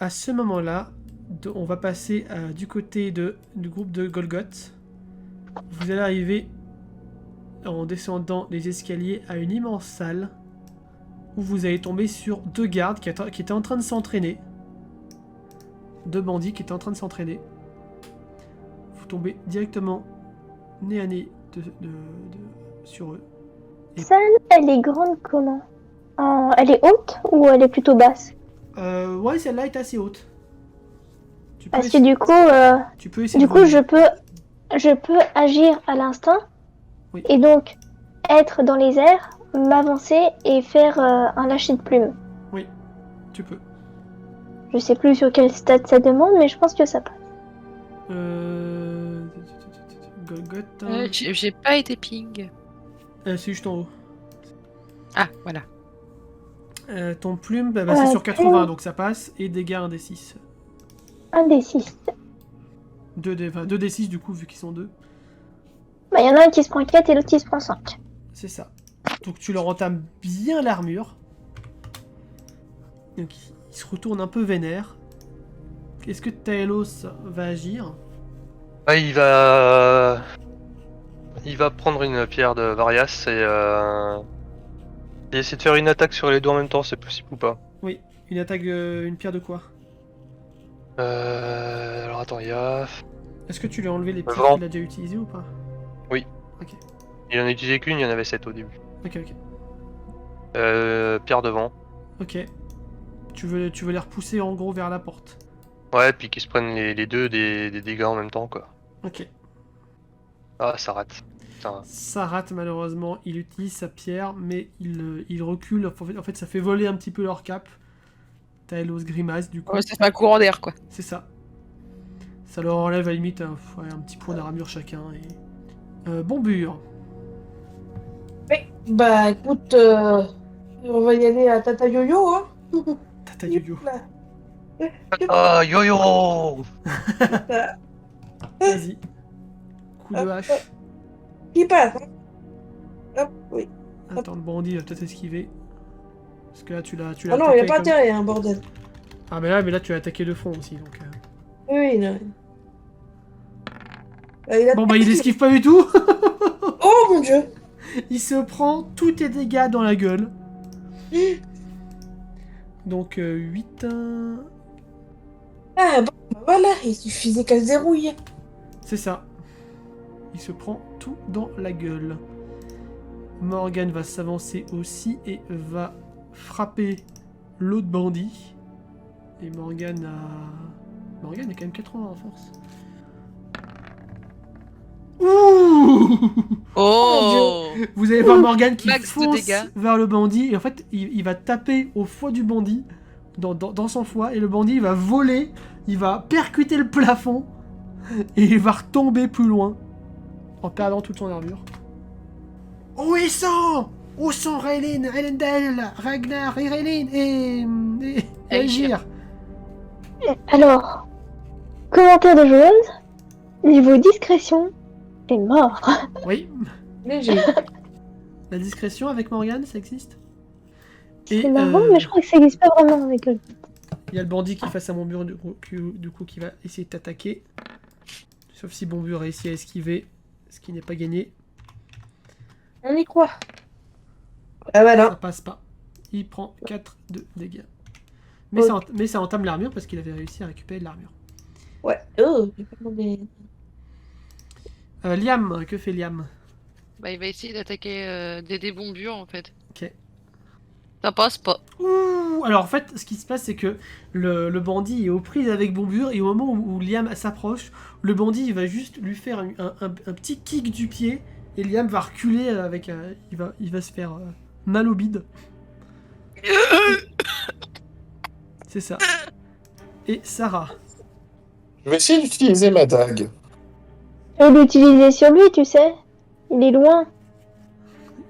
à ce moment-là, on va passer du côté du groupe de Golgoth. Vous allez arriver en descendant les escaliers à une immense salle où vous allez tomber sur 2 gardes qui étaient en train de s'entraîner. 2 bandits qui étaient en train de s'entraîner. Vous tombez directement nez à nez sur eux. La salle, elle est grande comment? Elle est haute ou elle est plutôt basse? Ouais, celle-là est assez haute. Parce que du coup, tu peux essayer de voler. je peux agir à l'instinct. Oui. Et donc être dans les airs, m'avancer et faire un lâcher de plume. Oui, tu peux. Je sais plus sur quel stade ça demande, mais je pense que ça passe. Golgoth. J'ai pas été ping. C'est juste en haut. Ah, voilà. Ton plume, c'est sur 80, donc ça passe. Et dégâts 1d6. 1d6. 2d6 du coup, vu qu'ils sont 2. Bah, y en a un qui se prend 4 et l'autre qui se prend 5. C'est ça. Donc tu leur entames bien l'armure. Donc ils se retournent un peu vénère. Est-ce que Taelos va agir? Ah, il va prendre une pierre de Varias et essayer de faire une attaque sur les deux en même temps, c'est possible ou pas? Oui, une attaque, une pierre de quoi? Alors attends, il y a... Est-ce que tu lui as enlevé les pierres qu'il a déjà utilisées ou pas? Oui. Ok. Il en a utilisé qu'une, il y en avait 7 au début. Ok. Pierre de vent. Ok. Tu veux les repousser en gros vers la porte. Ouais, puis qu'ils se prennent les deux des dégâts en même temps, quoi. Ok. Ah, ça rate. Putain. Ça rate malheureusement. Il utilise sa pierre, mais il recule. En fait, ça fait voler un petit peu leur cape. Taelos grimace du coup. Ouais, ça fait un courant d'air, quoi. C'est ça. Ça leur enlève à la limite un petit point d'armure chacun. Et... Bombure. Oui, bah écoute, on va y aller à Tata Yo-Yo, hein. Tata Yo-Yo. Ah, yo-yo! Vas-y. Coup de hache. Qui passe, hein. Hop, oui. Attends, le bandit va peut-être esquiver. Parce que là, tu l'as Ah non, il n'y a pas intérêt, hein, bordel. Ah, mais là, tu as attaqué de front aussi, donc... Oui, non. Bon, bah, il esquive pas du tout. Oh mon dieu! Il se prend tous tes dégâts dans la gueule. Donc, 8... Ah, bon, bah voilà, il suffisait qu'elle se dérouille. C'est ça. Il se prend tout dans la gueule. Morgane va s'avancer aussi et va frapper l'autre bandit. Et Morgane a quand même 80 en force. Ouh! Oh! Vous allez voir Morgane qui Max de fonce dégâts. vers le bandit. Et en fait, il va taper au foie du bandit. Dans son foie. Et le bandit, il va voler. Il va percuter le plafond. Et il va retomber plus loin. En perdant toute son armure. Où ils sont? Où sont Raylin, Elendel, Ragnar, Irelin et Aegir? Alors, commentaire de joueuse, niveau discrétion, est mort. Oui. Léger. La discrétion avec Morgane, ça existe? C'est marrant, mais je crois que ça n'existe pas vraiment avec eux. Il y a le bandit qui est face à Bombure du coup qui va essayer de t'attaquer. Sauf si Bombure réussit à esquiver, ce qui n'est pas gagné. On y croit. Ah voilà. Ça passe pas. Il prend 4 de dégâts. Mais ça entame l'armure parce qu'il avait réussi à récupérer de l'armure. Ouais. Oh, j'ai pas demandé. Liam, que fait Liam? Bah, il va essayer d'attaquer des bombures, en fait. Ok. Ça passe pas. Ouh, alors en fait, ce qui se passe, c'est que le bandit est aux prises avec Bombure et au moment où Liam s'approche, le bandit il va juste lui faire un petit kick du pied et Liam va reculer avec il va se faire mal au bide. C'est ça. Et Sarah. Je vais essayer d'utiliser ma dague. Je vais l'utiliser sur lui, tu sais. Il est loin.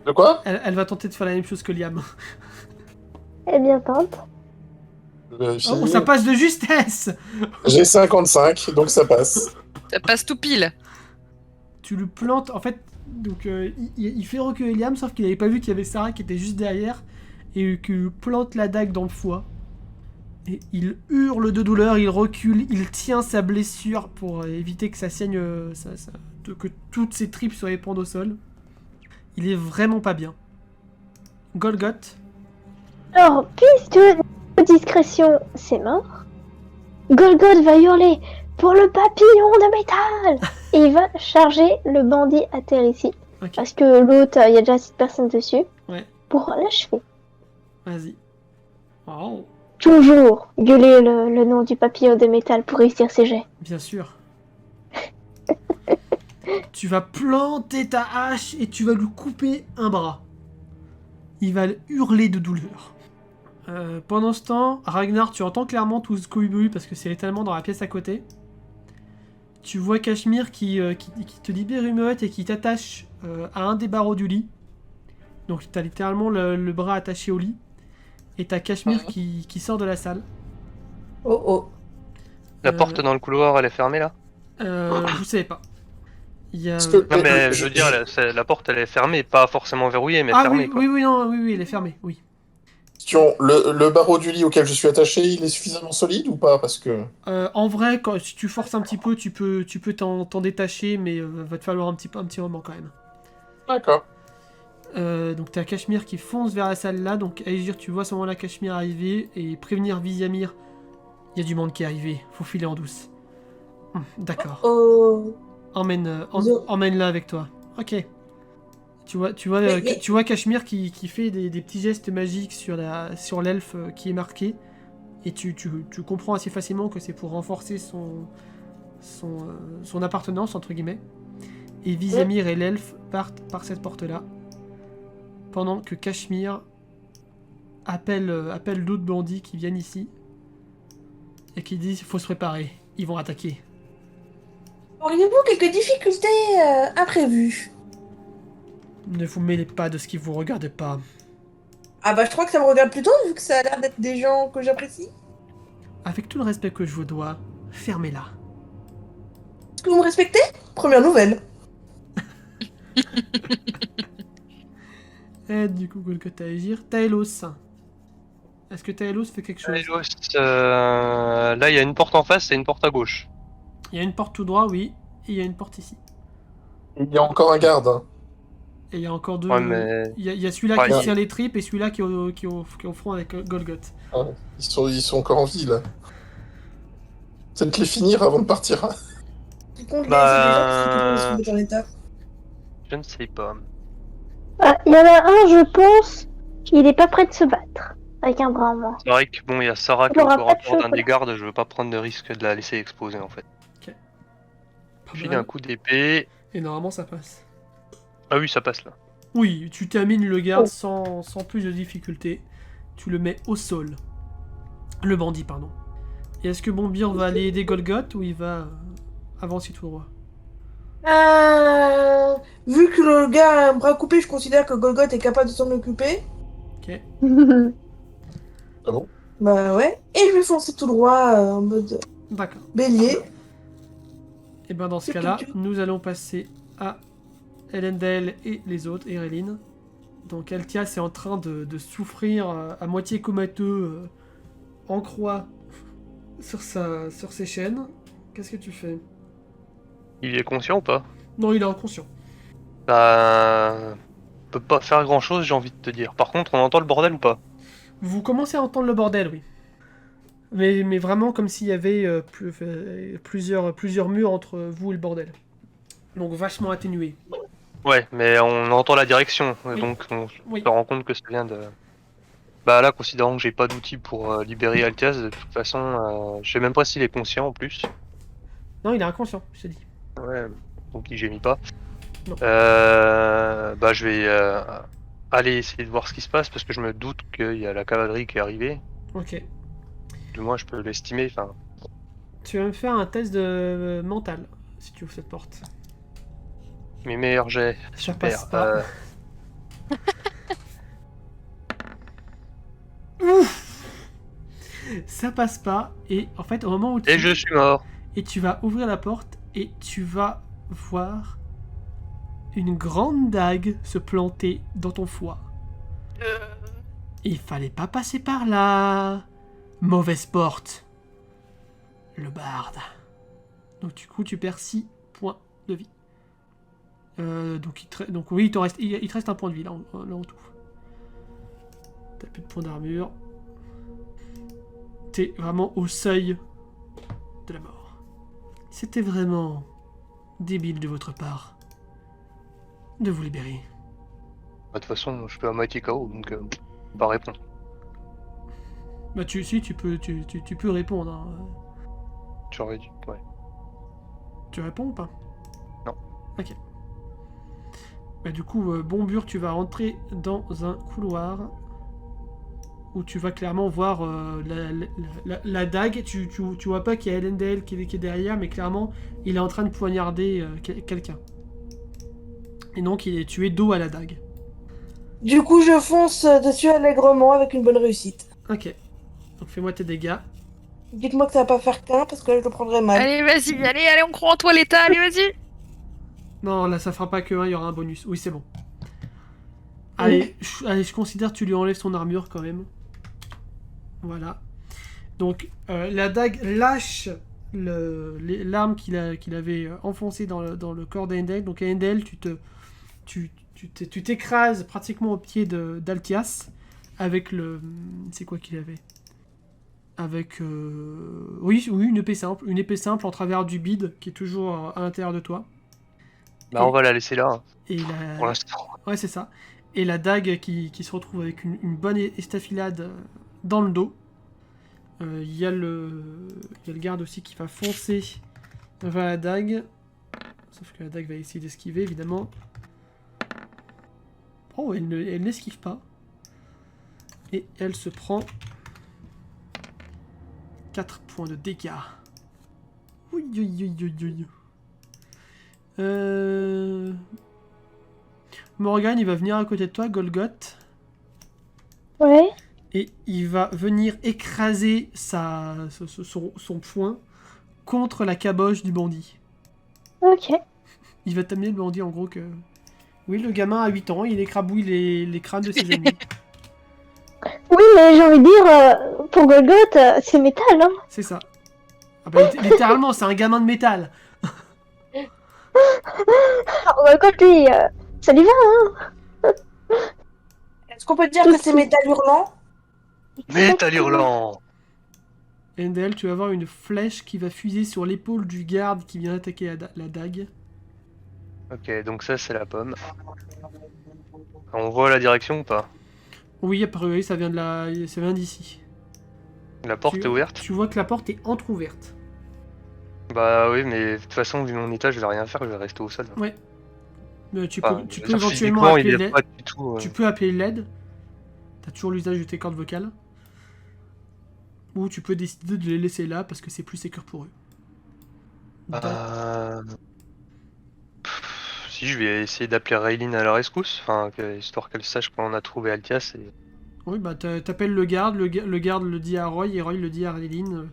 De quoi? Elle va tenter de faire la même chose que Liam. Eh bien, tente. Oh, ça passe de justesse. J'ai 55, donc ça passe. Ça passe tout pile. Tu le plantes, en fait, donc il fait reculer Liam, sauf qu'il n'avait pas vu qu'il y avait Sarah qui était juste derrière, et qu'il plante la dague dans le foie. Et il hurle de douleur, il recule, il tient sa blessure pour éviter que ça saigne, que toutes ses tripes se répandent au sol. Il est vraiment pas bien. Golgoth, Alors, puisque discrétion, c'est mort, Golgoth va hurler pour le papillon de métal et il va charger le bandit à terre ici. ok, Parce que l'autre, il y a déjà 6 personnes dessus. Ouais. Pour l'achever. vas-y. Oh, Toujours gueuler le nom du papillon de métal pour réussir ses jets. bien sûr. Tu vas planter ta hache et tu vas lui couper un bras. Il va hurler de douleur. Pendant ce temps, Ragnar, tu entends clairement tout ce cohue parce que c'est l'étalement dans la pièce à côté. Tu vois Cachemire qui te libère une muette et qui t'attache à un des barreaux du lit. Donc t'as littéralement le bras attaché au lit. Et t'as Cachemire qui sort de la salle. Oh oh. La Euh, porte dans le couloir, elle est fermée là? Vous savez pas. Il y a... Parce que- Non, mais je veux dire, la porte elle est fermée, pas forcément verrouillée, mais Ah fermée oui, quoi. oui, non, oui, elle est fermée, oui. Question, le barreau du lit auquel je suis attaché, il est suffisamment solide ou pas? Parce que... En vrai, si tu forces un petit peu, tu peux t'en détacher, mais va te falloir un petit moment quand même. D'accord. Donc t'as Cachemire qui fonce vers la salle là, donc Aegir, tu vois à ce moment-là Cachemire arriver et prévenir Vizamir. Il y a du monde qui est arrivé, faut filer en douce. D'accord. Oh. Emmène-la avec toi. Ok. Tu vois Cachemire qui fait des petits gestes magiques sur l'elfe qui est marqué. Et tu comprends assez facilement que c'est pour renforcer son appartenance, entre guillemets. Et Vizamir et l'elfe partent par cette porte-là. Pendant que Cachemire appelle d'autres bandits qui viennent ici. Et qui disent, il faut se préparer, ils vont attaquer. Auriez-vous quelques difficultés imprévues? Ne vous mêlez pas de ce qui vous regarde pas. Ah bah je crois que ça me regarde plutôt vu que ça a l'air d'être des gens que j'apprécie. Avec tout le respect que je vous dois, fermez-la. Est-ce que vous me respectez? Première nouvelle. Et du coup, Golgoth à Aegir. Taelos. Est-ce que Taelos fait quelque chose? Taelos, là il y a une porte en face et une porte à gauche. Il y a une porte tout droit, oui. Et il y a une porte ici. Il y a encore un garde. Hein. Et il y a encore deux... Ouais, mais- Il y a celui-là Ouais, qui il- tient les tripes et celui-là qui est au front avec Golgoth. Ah, ils sont encore en vie, là. Peut-être les finir avant de partir. Hein. Tu comptes les Bah, gens qui sont en état. Je ne sais pas. Ah, il y en a un, je pense, il est pas prêt de se battre. Avec un bras en moins. C'est vrai que bon, il y a Sarah qui Il est aura au pas de rapport d'un chocolat. des gardes, je veux pas prendre de risque de la laisser exploser en fait. Pas File mal. un coup d'épée. Et normalement, ça passe. Ah oui, ça passe là. Oui, tu termines le garde Oh. sans plus de difficulté. Tu le mets au sol. Le bandit, pardon. Et est-ce que Bombir va aller aider Golgoth ou il va avancer tout droit? Vu que le gars a un bras coupé, je considère que Golgoth est capable de s'en occuper. Ok. Ah bon? Bah ouais. Et je vais foncer tout droit en mode D'accord. bélier. Et ben dans ce cas-là, nous allons passer à Elendel et les autres, Ereline. Donc Altias est en train de souffrir à moitié comateux en croix sur ses chaînes. Qu'est-ce que tu fais? Il est conscient ou pas? Non, il est inconscient. Bah. On peut pas faire grand chose, j'ai envie de te dire. Par contre, on entend le bordel ou pas? Vous commencez à entendre le bordel, oui. Mais vraiment comme s'il y avait plusieurs murs entre vous et le bordel. Donc vachement atténué. Ouais, mais on entend la direction, Oui. donc on Oui. se rend compte que ça vient de... Bah là, considérant que j'ai pas d'outils pour libérer Altias, de toute façon, je sais même pas s'il est conscient en plus. Non, il est inconscient, je te dis. Ouais, donc il gémit pas. Non. Bah je vais aller essayer de voir ce qui se passe, parce que je me doute qu'il y a la cavalerie qui est arrivée. Ok. Du moins, je peux l'estimer, enfin... Tu vas me faire un test de mental, si tu ouvres cette porte. Mes meilleurs jets, Ça super. passe pas. Ça passe pas, et en fait, au moment où Et je suis mort. Et tu vas ouvrir la porte, et tu vas voir une grande dague se planter dans ton foie. Il fallait pas passer par là. Mauvaise porte. Le barde. Donc du coup, tu perds 6 points de vie. Donc oui, il te reste un point de vie là en tout. T'as plus de points d'armure. T'es vraiment au seuil de la mort. C'était vraiment débile de votre part de vous libérer. Bah, de toute façon, je peux à moitié KO, donc pas répondre. Bah tu peux répondre. Hein. Tu aurais dû, ouais. Tu réponds ou pas? Non. Ok. Bah du coup, Bombure, tu vas rentrer dans un couloir où tu vas clairement voir la dague. Tu vois pas qu'il y a Elendel qui est derrière, mais clairement, il est en train de poignarder quelqu'un. Et donc, tu es dos à la dague. Du coup, je fonce dessus allègrement avec une bonne réussite. Ok. Donc fais-moi tes dégâts. Dites-moi que ça va pas faire qu'un parce que là, je le prendrai mal. Allez, vas-y, allez, on croit en toi, l'État, allez, vas-y. Non, là, ça fera pas que 1, il y aura un bonus. Oui, c'est bon. Allez, je considère que tu lui enlèves son armure quand même. Voilà. Donc, la dague lâche l'arme qu'il avait enfoncée dans le corps d'Endel. Donc, Endel, tu t'écrases pratiquement au pied d'Altias avec le... C'est quoi qu'il avait? Avec... Oui, une épée simple. Une épée simple en travers du bide qui est toujours à l'intérieur de toi. Bah, on va la laisser là, hein, Et pour l'instant. Ouais, c'est ça. Et la dague qui se retrouve avec une bonne estafilade dans le dos. Il y a le garde aussi qui va foncer vers la dague. Sauf que la dague va essayer d'esquiver, évidemment. Oh, elle n'esquive pas. Et elle se prend 4 points de dégâts. Oui, oui, oui, oui, oui. Morgan, il va venir à côté de toi, Golgoth. Ouais. Et il va venir écraser son poing contre la caboche du bandit. Ok. Il va t'amener le bandit en gros que... Oui, le gamin a 8 ans, il écrabouille les crânes de ses amis. Oui, mais j'ai envie de dire, pour Golgoth, c'est métal, hein. C'est ça. Ah bah, littéralement, c'est un gamin de métal. Alors, Golgoth, lui, ça lui va, hein. Est-ce qu'on peut dire que c'est métal hurlant? Métal hurlant. Endel, tu vas avoir une flèche qui va fuser sur l'épaule du garde qui vient attaquer la dague. Ok, donc ça, c'est la pomme. On voit la direction ou pas? Oui, a priori, ça vient d'ici. La porte est ouverte? Tu vois que la porte est entrouverte. Bah oui, mais de toute façon, vu mon état, je vais rien faire, je vais rester au sol. Ouais. Tu Enfin, peux je veux dire, éventuellement physiquement, appeler il est l'aide. pas du tout, Tu peux appeler l'aide. T'as toujours l'usage de tes cordes vocales. Ou tu peux décider de les laisser là parce que c'est plus sécure pour eux. Si, je vais essayer d'appeler Raylene à la rescousse, enfin, histoire qu'elle sache qu'on a trouvé Altias et... Oui, bah t'appelles le garde le dit à Roy et Roy le dit à Raylene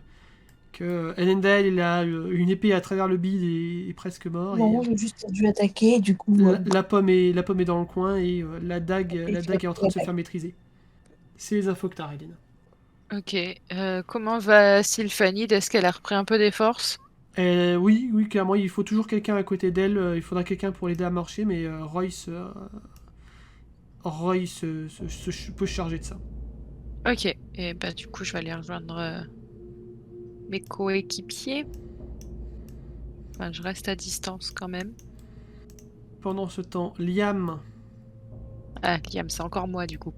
que Elendel il a une épée à travers le bide et est presque mort. Non, Et, j'ai juste dû attaquer, du coup... la pomme est dans le coin et la dague est en train de se faire maîtriser. C'est les infos que t'as, Raylene. Ok, comment va Sylphanide? Est-ce qu'elle a repris un peu des forces? Oui, clairement, il faut toujours quelqu'un à côté d'elle. Il faudra quelqu'un pour l'aider à marcher, mais Roy peut se charger de ça. Ok, et bah du coup je vais aller rejoindre mes coéquipiers. Enfin, je reste à distance quand même. Pendant ce temps, Liam... Ah, Liam, c'est encore moi du coup.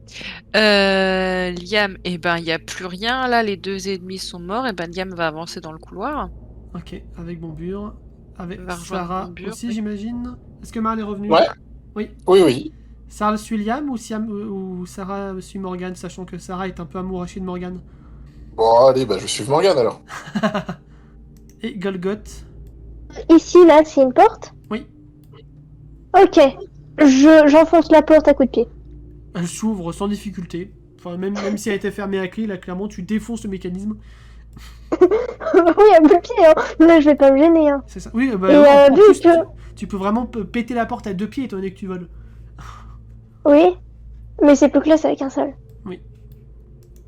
Liam, et ben il n'y a plus rien là, les 2 ennemis sont morts, et ben Liam va avancer dans le couloir. Ok, avec Bombure. Avec Va rejoindre Sarah Bombure, aussi, oui. j'imagine. Est-ce que Marl est revenu? Ouais. Oui. Oui. Sarah suit Liam ou Sarah suit Morgane, sachant que Sarah est un peu amourachée de Morgane. Bon, allez, bah je vais suivre Morgane alors. Et Golgoth. Ici, là, c'est une porte? Oui. Ok. J'enfonce la porte à coups de pied. Elle s'ouvre sans difficulté. Enfin, même si elle était fermée à clé, là, clairement, tu défonces le mécanisme. Oui, à bout de pied, hein. Là, je vais pas me gêner, hein. C'est ça. Oui, bah, Et en vu plus, que... tu peux vraiment péter la porte à 2 pieds étant donné que tu voles. Oui. Mais c'est plus classe avec un seul.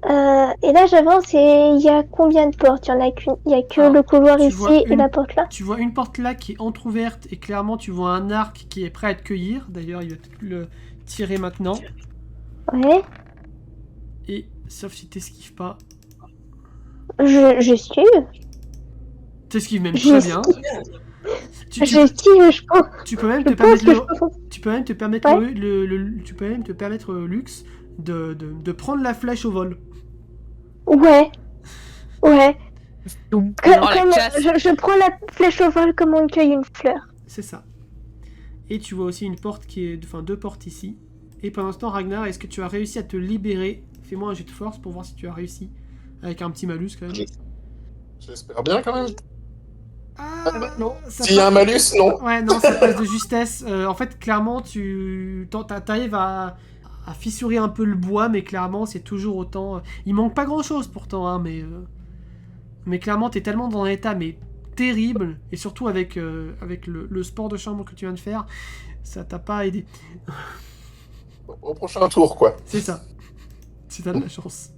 Et là, j'avance et il y a combien de portes? Il y en a qu'une. Il y a que Alors, le couloir tu ici vois et une- la porte là. Tu vois une porte là qui est entrouverte et clairement tu vois un arc qui est prêt à te cueillir. D'ailleurs, il va te le tirer maintenant. Ouais. Et sauf si t'esquives pas. J'esquive. T'esquives même très bien. Tu, tu- J'esquive, je pense. tu peux même Je te pense permettre que le, je peux. tu peux même te permettre Ouais. tu peux même te permettre luxe de prendre la flèche au vol. Ouais. Ouais. Donc, Que- dans la comme classe. je prends la flèche au vol comme on cueille une fleur. C'est ça. Et tu vois aussi une porte qui est, enfin deux portes ici. Et pendant ce temps, Ragnar, est-ce que tu as réussi à te libérer? Fais-moi un jet de force pour voir si tu as réussi. Avec un petit malus quand même. J'espère bien quand même. Ah, non. ça S'il y a un passe- malus, non. Ouais, non, ça passe de justesse. En fait, clairement, t'arrives à fissurer un peu le bois, mais clairement, c'est toujours autant. Il manque pas grand-chose pourtant, hein, mais clairement, t'es tellement dans un état mais terrible, et surtout avec le sport de chambre que tu viens de faire, ça t'a pas aidé. Au prochain tour, quoi. C'est ça. Si t'as de la chance.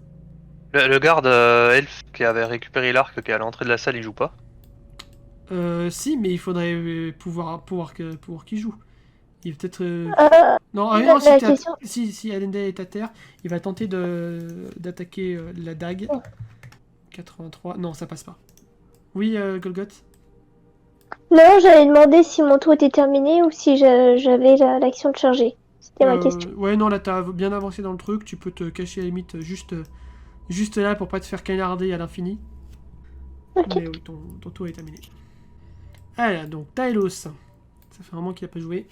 Le garde elfe qui avait récupéré l'arc qui est à l'entrée de la salle, il joue pas. Si, mais il faudrait pouvoir qu'il joue. Il va peut-être. Non, la- non, la question- si Elendil est à terre, il va tenter d'attaquer la dague. 83. Non, ça passe pas. Oui, Golgoth. Non, j'allais demander si mon tour était terminé ou si j'avais l'action de charger. C'était ma question. Ouais, non, là t'as bien avancé dans le truc. Tu peux te cacher à la limite juste là pour pas te faire canarder à l'infini. Ok. Mais oui, ton tour est terminé. Voilà, donc Taelos. Ça fait un moment qu'il a pas joué.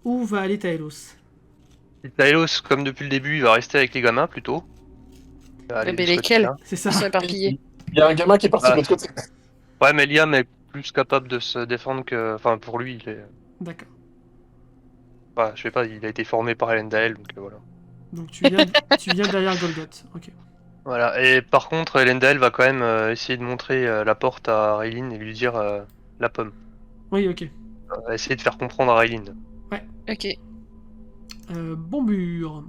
Où va aller Taelos? Taelos, comme depuis le début, il va rester avec les gamins plutôt. Il va aller Mais de ce lesquels? côté-là. C'est ça. Ils sont éparpillés. Il y a un gamin qui est parti Ah. de l'autre côté. Ouais, mais Liam est plus capable de se défendre que. Enfin, pour lui, il est. D'accord. Enfin, je sais pas, il a été formé par Elendil, donc voilà. Donc tu viens derrière Golgoth. Ok. Voilà, et par contre, Elendil va quand même essayer de montrer la porte à Raylin et lui dire la pomme. Oui, ok. Essayer de faire comprendre à Raylin. Ok. Bombure.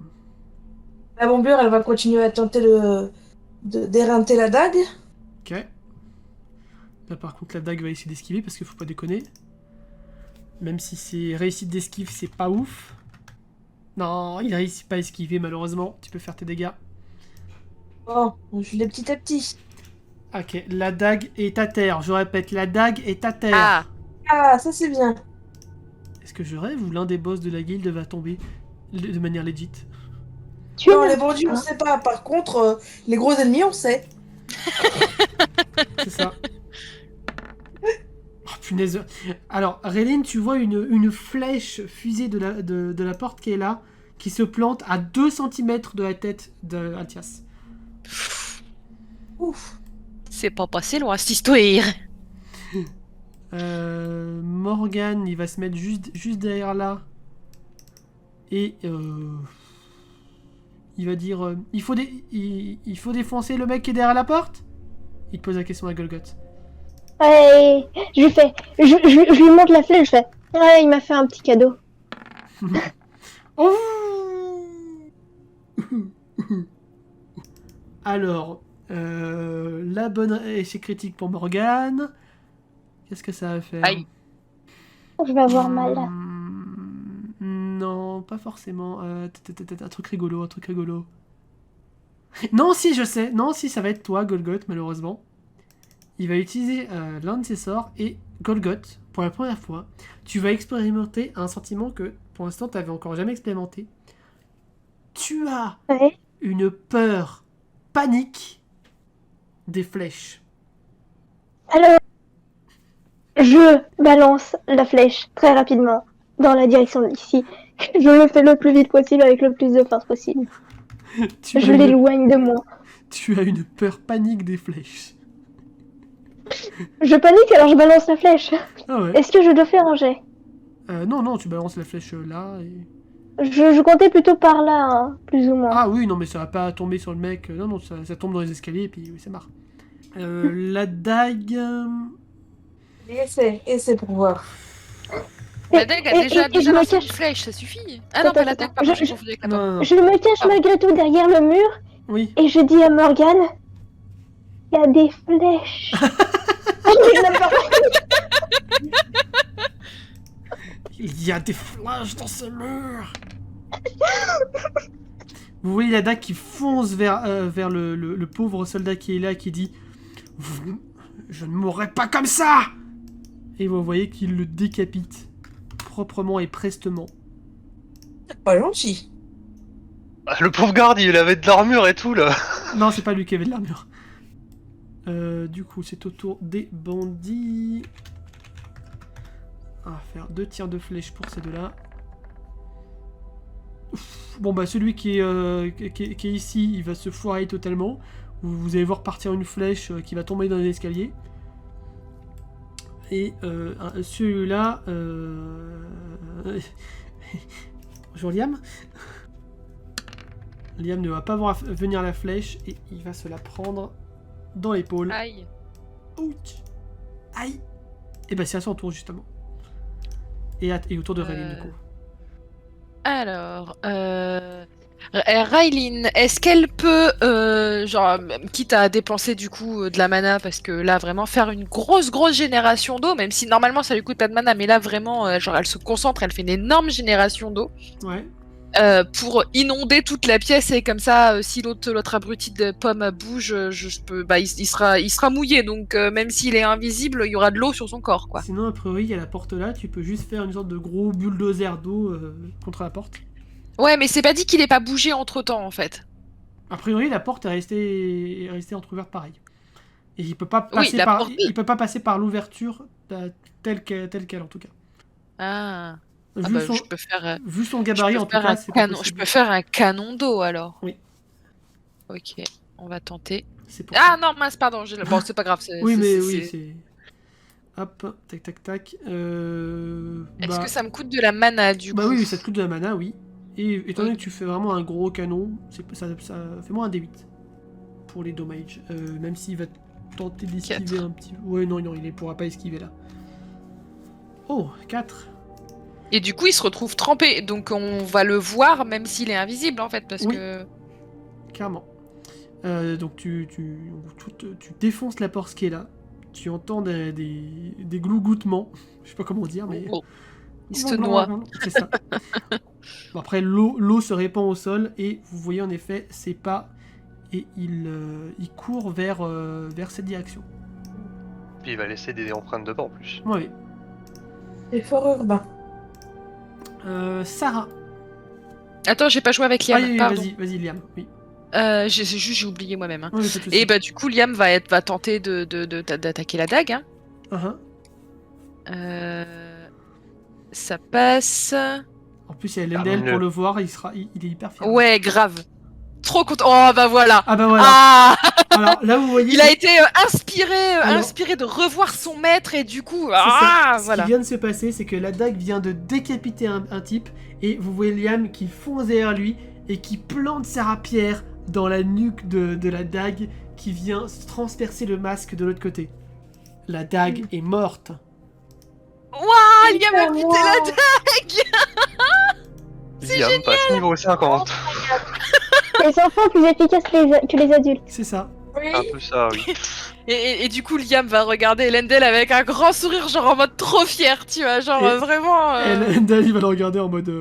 La bombure, elle va continuer à tenter d'éreinter la dague. Ok. Là par contre la dague va essayer d'esquiver parce qu'il faut pas déconner. Même si c'est réussite d'esquive, c'est pas ouf. Non, il réussit pas à esquiver malheureusement. Tu peux faire tes dégâts. Bon, je l'ai petit à petit. Ok, la dague est à terre. Je répète, la dague est à terre. Ah! Ah, ça c'est bien. Est-ce que je rêve ou l'un des boss de la guilde va tomber de manière legit? Tu Non, es les bandits, on sait pas. Par contre, les gros ennemis, on sait. C'est ça. Oh punaise. Alors, Raylin, tu vois une flèche fusée de la porte qui est là, qui se plante à 2 cm de la tête de Altias. Ouf. C'est pas passé loin cette histoire. Morgan, il va se mettre juste derrière là. Et il va dire il faut défoncer le mec qui est derrière la porte. Il te pose la question à Golgoth. Ouais, je lui montre la flèche, je fais. Ouais, il m'a fait un petit cadeau. Oh. Alors, la bonne échec critique pour Morgan. Qu'est-ce que ça va faire? Aïe. Je vais avoir mal là. Non, pas forcément. Un truc rigolo, Non, si, je sais. Non, si, ça va être toi, Golgoth, malheureusement. Il va utiliser l'un de ses sorts et Golgoth, pour la première fois, tu vas expérimenter un sentiment que, pour l'instant, tu n'avais encore jamais expérimenté. Tu as Ouais. une peur panique des flèches. Alors, je balance la flèche très rapidement dans la direction d'ici. Je le fais le plus vite possible avec le plus de force possible. Tu Je as une- l'éloigne de moi. tu as une peur panique des flèches. Je panique alors je balance la flèche. Ah ouais. Est-ce que je dois faire un jet? Non, tu balances la flèche là et... Je comptais plutôt par là, hein, plus ou moins. Ah oui, non, mais ça va pas tomber sur le mec. Non, ça tombe dans les escaliers et puis oui, ça marche. La dague... Et c'est pour voir. La dague a Et- déjà et je me lancé une cache. flèche, ça suffit. Ah non, Attends, pas la dague, pardon, je- j'ai confondu avec la Non, porte. non, non. Je me cache malgré tout derrière le mur Oui. et je dis à Morgane, il y a des flèches. Oui, n'importe Il y a des flashs dans ce mur. Vous voyez la dague qui fonce vers le pauvre soldat qui est là, qui dit Je ne mourrai pas comme ça. Et vous voyez qu'il le décapite proprement et prestement. Pas gentil. Ah, le pauvre garde, il avait de l'armure et tout là. Non, c'est pas lui qui avait de l'armure. Du coup, c'est au tour des bandits. On va faire 2 tirs de flèche pour ces deux-là. Ouf. Bon, bah, celui qui est ici, il va se foirer totalement. Vous allez voir partir une flèche qui va tomber dans les escaliers. Et celui-là... Bonjour Liam. Liam ne va pas voir venir la flèche et il va se la prendre dans l'épaule. Aïe. Ouch. Aïe. Et bah c'est à son tour justement. Et au tour de Raylene du coup. Alors, Raylene, est-ce qu'elle peut, genre, quitte à dépenser du coup de la mana, parce que là vraiment faire une grosse génération d'eau, même si normalement ça lui coûte pas de mana, mais là vraiment, genre elle se concentre, elle fait une énorme génération d'eau Ouais. pour inonder toute la pièce et comme ça, si l'autre abruti de pomme bouge, je peux, bah il sera mouillé, donc même s'il est invisible, il y aura de l'eau sur son corps, quoi. Sinon a priori il y a la porte là, tu peux juste faire une sorte de gros bulldozer d'eau contre la porte. Ouais, mais c'est pas dit qu'il ait pas bougé entre temps en fait. A priori la porte est restée entrouverte pareil. Et il peut pas Oui, passer la par porte- il peut pas passer par l'ouverture telle qu'elle en tout cas. Ah. Vu, Ah bah, son, je peux faire. vu son Je gabarit peux en tout faire cas, un c'est pas canon. Je possible. peux faire un canon d'eau alors. Oui. Ok, on va tenter. C'est pour Ah ça. non, mince, pardon. Bon, c'est pas grave. Oui mais oui c'est... Hop, tac. Est-ce Bah... que ça me coûte de la mana du coup? Bah oui, ça te coûte de la mana, oui. Et étant donné que tu fais vraiment un gros canon, ça fait moins un D8 pour les dommages. Même s'il va tenter d'esquiver 4. un petit peu. Ouais, non, il ne pourra pas esquiver là. Oh, 4. Et du coup, il se retrouve trempé. Donc on va le voir même s'il est invisible en fait. Parce Oui. que. Clairement. Donc tu défonces la porte qui est là. Tu entends des glougouttements. Je sais pas comment dire, mais... Oh. Il se noie. C'est ça. Bon, après, l'eau se répand au sol et vous voyez en effet ses pas et il court vers cette direction. Puis il va laisser des empreintes dedans en plus. Oui. C'est fort urbain. Sarah. Attends, j'ai pas joué avec Liam. Oui, Pardon. vas-y, Liam. Oui. J'ai oublié moi-même. Hein. Oui, pas de souci. Et bah du coup, Liam va tenter d'attaquer la dague. Hein. Ça passe. En plus, il y a Lendel pour le voir, il est hyper fier. Ouais, grave. Trop content. Oh bah voilà. Ah bah voilà. Ah Alors là, vous voyez. il a été inspiré Alors- de revoir son maître et du coup, C'est ça. Ce voilà. qui vient de se passer, c'est que la dague vient de décapiter un type et vous voyez Liam qui fonce derrière lui et qui plante sa rapière dans la nuque de la dague qui vient transpercer le masque de l'autre côté. La dague est morte. Ah, Liam a quitté la dague. Liam passe niveau 50. Les enfants plus efficaces que les adultes. C'est ça. Oui. Un peu ça, oui. Et du coup, Liam va regarder Lendel avec un grand sourire, genre en mode trop fier, tu vois, genre Et- vraiment. Et Lendel, il va le regarder en mode...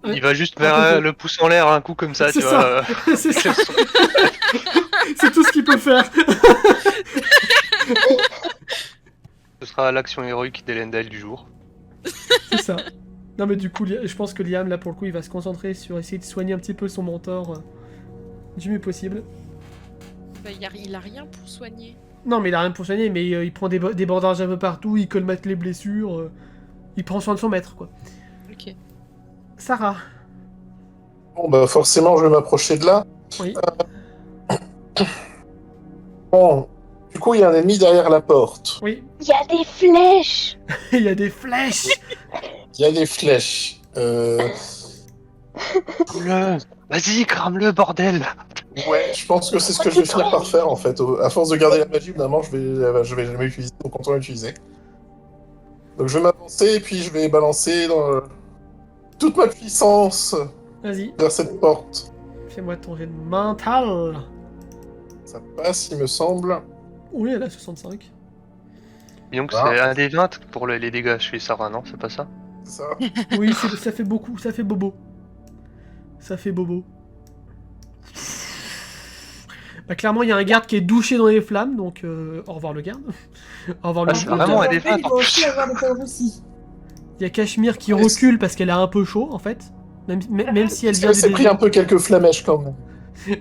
Il va juste Un faire peu. le pouce en l'air un coup comme ça, C'est tu ça. vois. C'est ça. C'est tout ce qu'il peut faire. Ce sera l'action héroïque d'Elendel du jour. C'est ça. Non mais du coup, je pense que Liam, là pour le coup, il va se concentrer sur essayer de soigner un petit peu son mentor du mieux possible. Bah, il a rien pour soigner. Non mais il a rien pour soigner, mais il prend des bandages un peu partout, il colmate les blessures, il prend soin de son maître, quoi. Ok. Sarah. Bon, bah forcément, je vais m'approcher de là. Oui. Bon, du coup, il y a un ennemi derrière la porte. Oui. Il y a des flèches. Il y a des flèches. Il y a des flèches. Vas-y, crame-le, bordel. Ouais, je pense que c'est ce que je vais finir par faire, en fait. À force de garder la magie, évidemment, je vais jamais utiliser, au contraire l'utiliser. Donc je vais m'avancer et puis je vais balancer toute ma puissance Vas-y, vers cette porte. fais-moi ton jet de mental. Ça passe, il me semble. Oui, elle a 65. Donc Ah. c'est un des 20 pour les dégâts chez Sarah, non? C'est pas ça? C'est ça. Oui, ça fait beaucoup, ça fait bobo. Ça fait bobo. Bah clairement, il y a un garde qui est douché dans les flammes, donc au revoir le garde. Au revoir le Ah, c'est garde. vraiment un des Il 20 doit en aussi plus. avoir des pauvres aussi. Il y a Cachemire qui Ouais, recule parce qu'elle a un peu chaud, en fait. Même si elle Parce vient qu'elle du s'est pris désert. un peu quelques flamèches quand même.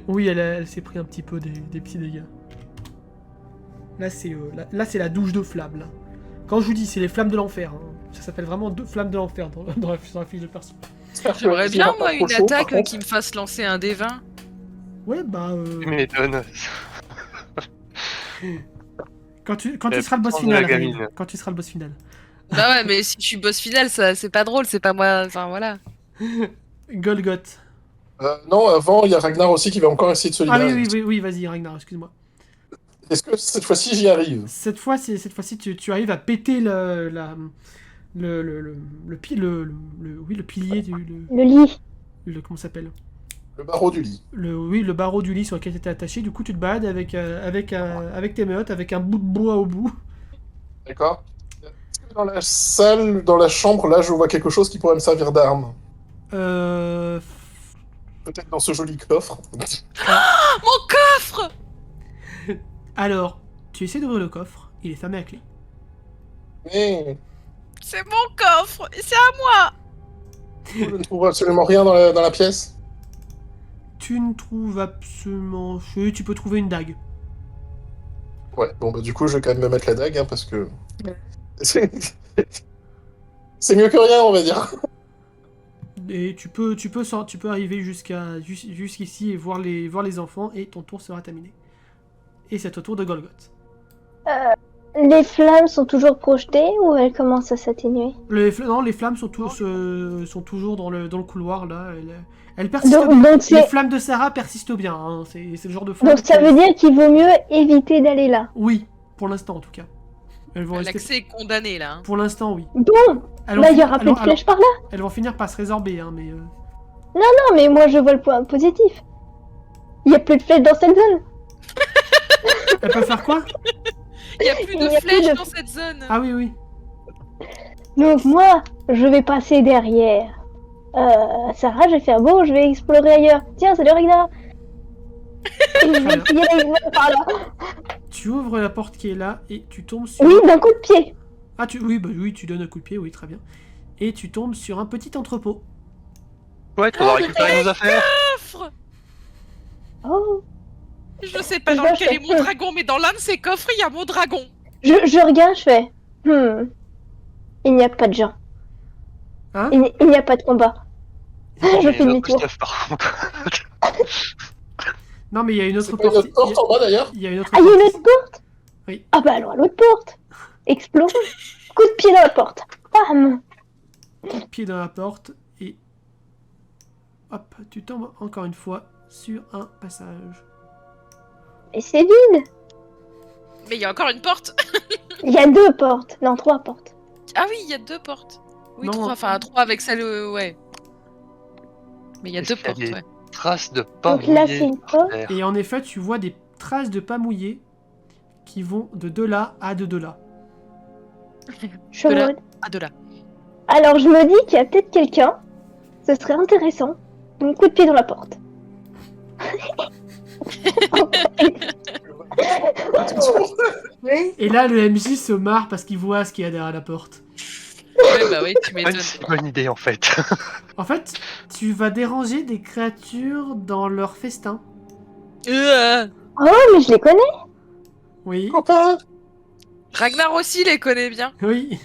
Oui, elle s'est pris un petit peu des petits dégâts. Là, c'est la douche de flammes, là. Quand je vous dis, c'est les flammes de l'enfer. Hein. Ça s'appelle vraiment flammes de l'enfer dans la fiche de perso. J'aimerais bien, moi, une attaque qui qui me fasse lancer un D20. Ouais, bah... Tu m'étonnes. Quand tu Elle seras le boss prend de final, la gamine. Rain. Quand tu seras le boss final. Bah ouais, mais si je suis boss final, ça, c'est pas drôle, c'est pas moi. Enfin voilà. Golgoth. Non, avant, il y a Ragnar aussi qui va encore essayer de se Ah libérer. oui, vas-y, Ragnar, excuse-moi. Est-ce que cette fois-ci j'y arrive? Cette fois-ci, tu arrives à péter le pilier Le lit. comment ça s'appelle? Le barreau du lit. Le barreau du lit sur lequel tu étais attaché. Du coup, tu te balades avec tes meutes, avec un bout de bois au bout. D'accord. Est-ce que dans la salle, dans la chambre, là, je vois quelque chose qui pourrait me servir d'arme? Euh... Peut-être dans ce joli coffre. Mon coffre! Alors, tu essaies d'ouvrir le coffre, il est fermé à clé. Mais C'est mon coffre! Et c'est à moi! je ne trouve absolument rien dans la pièce. Tu ne trouves absolument... Oui, tu peux trouver une dague. Ouais, bon, bah du coup, je vais quand même me mettre la dague, hein, parce que... C'est mieux que rien, on va dire. Et tu peux arriver jusqu'ici et voir les enfants, et ton tour sera terminé. Et c'est au tour de Golgoth. Les flammes sont toujours projetées ou elles commencent à s'atténuer? Non, les flammes sont toujours dans le couloir, là. Elles persistent Donc, bien. donc Les c'est- flammes de Sarah persistent bien. Hein. C'est le genre de flammes... donc ça veut dire qu'il vaut mieux éviter d'aller là. Oui, pour l'instant en tout cas. Elles vont rester... L'accès est condamné là. Hein. Pour l'instant, oui. Bon, Elles vont bah il y finir- aura elles plus vont- de flèches par là. elles vont finir par se résorber, hein, mais... Non, mais moi je vois le point positif. Il y a plus de flèches dans cette zone. Elles peuvent faire quoi? Il y a plus Il de y a plus flèches de- dans cette zone. Ah oui, oui. Donc moi, je vais passer derrière. Sarah, je vais faire bon, je vais explorer ailleurs. Tiens, salut Ragnar. Et je vais tirer les mains par là. Tu ouvres la porte qui est là et tu tombes sur... Oui, d'un coup de pied. Ah, oui, tu donnes un coup de pied, oui, très bien. Et tu tombes sur un petit entrepôt. Ouais, on va récupérer nos affaires. Coffre! Oh. Je sais pas Je dans vois, lequel je est mon dragon, mais dans l'un de ces coffres, il y a mon dragon. Je regarde, je fais. Il n'y a pas de gens. Hein? Il n'y a pas de combat. Je Mais fais notre demi-tour. stuff, par contre. Non, mais il y a une C'est autre pas une porte. autre porte en bas, d'ailleurs? Il y a une autre Ah, il y a une porte. autre porte? Oui. Ah bah alors à l'autre porte. Explorons. Coup de pied dans la porte. Bam. Pied dans la porte et... Hop, tu tombes encore une fois sur un passage. Et c'est vide. Mais il y a encore une porte. Il y a deux portes. Non, trois portes. Ah oui, il y a deux portes. Oui, Non. trois. Enfin, trois avec celle, ouais. Mais il y a Est-ce deux qu'il y a portes, des- ouais. Traces de pas Donc là, mouillées c'est une par porte. terre. Et en effet, tu vois des traces de pas mouillés qui vont de là à de là. Je suis en De là. mode. Ah, de là. Alors je me dis qu'il y a peut-être quelqu'un. Ce serait intéressant. Donc coup de pied dans la porte. Oui. Et là, le MJ se marre parce qu'il voit ce qu'il y a derrière la porte. Ouais, bah oui, tu Pas une m'étonnes. si bonne idée, en fait. En fait, tu vas déranger des créatures dans leur festin. Oh, mais je les connais. Oui, Copain! Ragnar aussi les connaît bien. oui.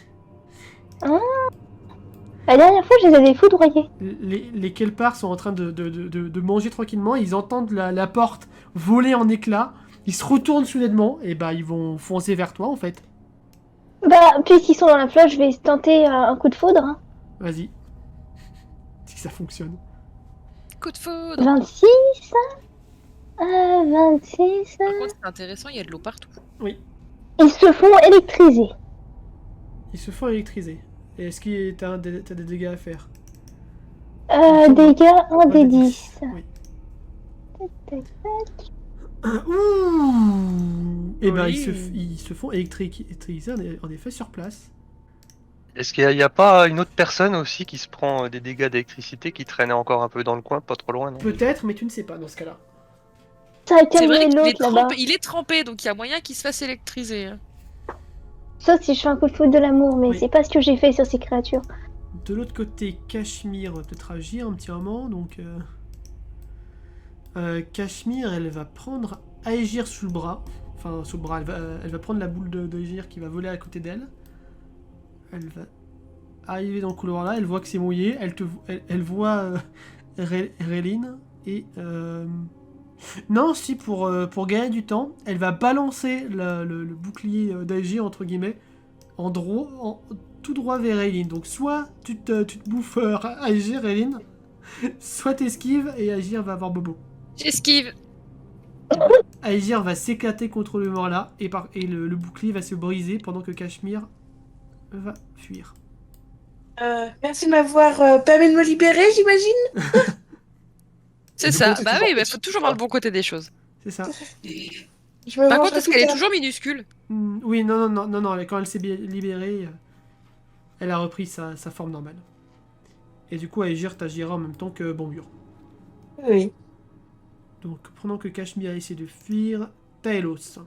La dernière fois, je les avais foudroyés. Les Kelpars sont en train de manger tranquillement. Ils entendent la porte voler en éclats. Ils se retournent soudainement. Et bah, ils vont foncer vers toi, en fait. Bah, puisqu'ils sont dans la flotte, je vais tenter un coup de foudre. Hein. Vas-y. Si ça fonctionne. Coup de foudre. 26. 26. Par contre, c'est intéressant, il y a de l'eau partout. Ils se font électriser. Ils se font électriser. Et est-ce que t'as des dégâts à faire? Dégâts 1 des 10. Oui. Ouh. Et ben Oui. ils se font électriser en effet sur place. Est-ce qu'il y a pas une autre personne aussi qui se prend des dégâts d'électricité qui traînait encore un peu dans le coin, pas trop loin, non? Peut-être, mais tu ne sais pas dans ce cas-là. Ça a C'est vrai calmé qu'il est l'autre là-bas. trempé, il est trempé, donc il y a moyen qu'il se fasse électriser. Sauf si je fais un coup de foudre de l'amour, mais Oui. c'est pas ce que j'ai fait sur ces créatures. De l'autre côté, Cachemire va peut-être agir un petit moment, donc... Cachemire, elle va prendre Aegir sous le bras. Enfin, sous le bras, elle va prendre la boule d'Aegir qui va voler à côté d'elle. Elle va arriver dans le couloir là, elle voit que c'est mouillé, elle voit Réline, et... Non, si, pour gagner du temps, elle va balancer le bouclier d'Aegir, entre guillemets, tout droit vers Réline. Donc soit tu te bouffes Aegir, Réline, soit t'esquives et Aegir va avoir Bobo. J'esquive. Aegir va s'éclater contre le mur là, et le bouclier va se briser pendant que Cachemire va fuir. Merci de m'avoir permis de me libérer, j'imagine. C'est Du coup, ça. c'est Bah toujours oui, mais petit. faut toujours voir le bon côté des choses. C'est ça. Je me Par vengerai contre, est-ce plus qu'elle est tard. toujours minuscule? Oui, non, quand elle s'est libérée, elle a repris sa forme normale. Et du coup, Aegir t'agira en même temps que Bombure. Oui. Donc, pendant que Cachemire essaie de fuir, Taelos.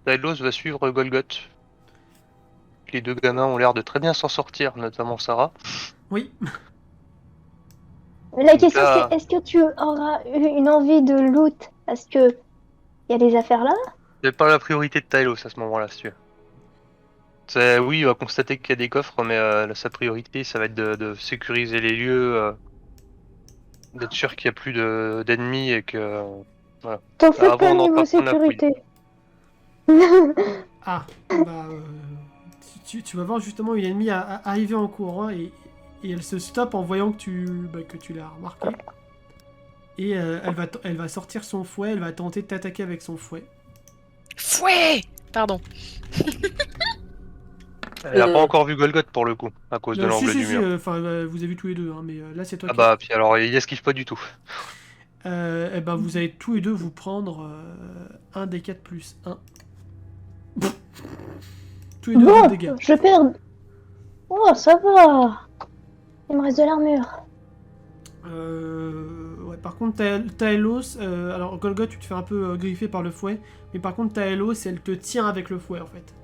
Taelos va suivre Golgoth. Les deux gamins ont l'air de très bien s'en sortir, notamment Sarah. Oui. La question là- c'est, est-ce que tu auras eu une envie de loot? Parce que il y a des affaires là. C'est pas la priorité de Taelos à ce moment-là, si tu veux. Oui, il va constater qu'il y a des coffres, mais sa priorité, ça va être de sécuriser les lieux, d'être sûr qu'il n'y a plus d'ennemis et que... T'en fais Avant, pas on en niveau passe en appui. sécurité. Ah, bah... tu vas voir justement une ennemie arriver en courant et elle se stoppe en voyant que tu l'as remarqué. Et elle va sortir son fouet, elle va tenter de t'attaquer avec son fouet. Fouet! Pardon. Elle n'a pas encore vu Golgoth pour le coup, à cause de l'angle du mur. Enfin, vous avez vu tous les deux, hein, mais là c'est toi Ah qui... bah, puis alors, il esquive pas du tout. Eh ben, vous allez tous les deux vous prendre un des 4 plus 1. Tous les deux Bon, de dégâts. je perds. Oh, ça va. Il me reste de l'armure. Ouais, par contre, Taelos, alors Golgoth, tu te fais un peu griffer par le fouet, mais par contre, Taelos, elle te tient avec le fouet en fait.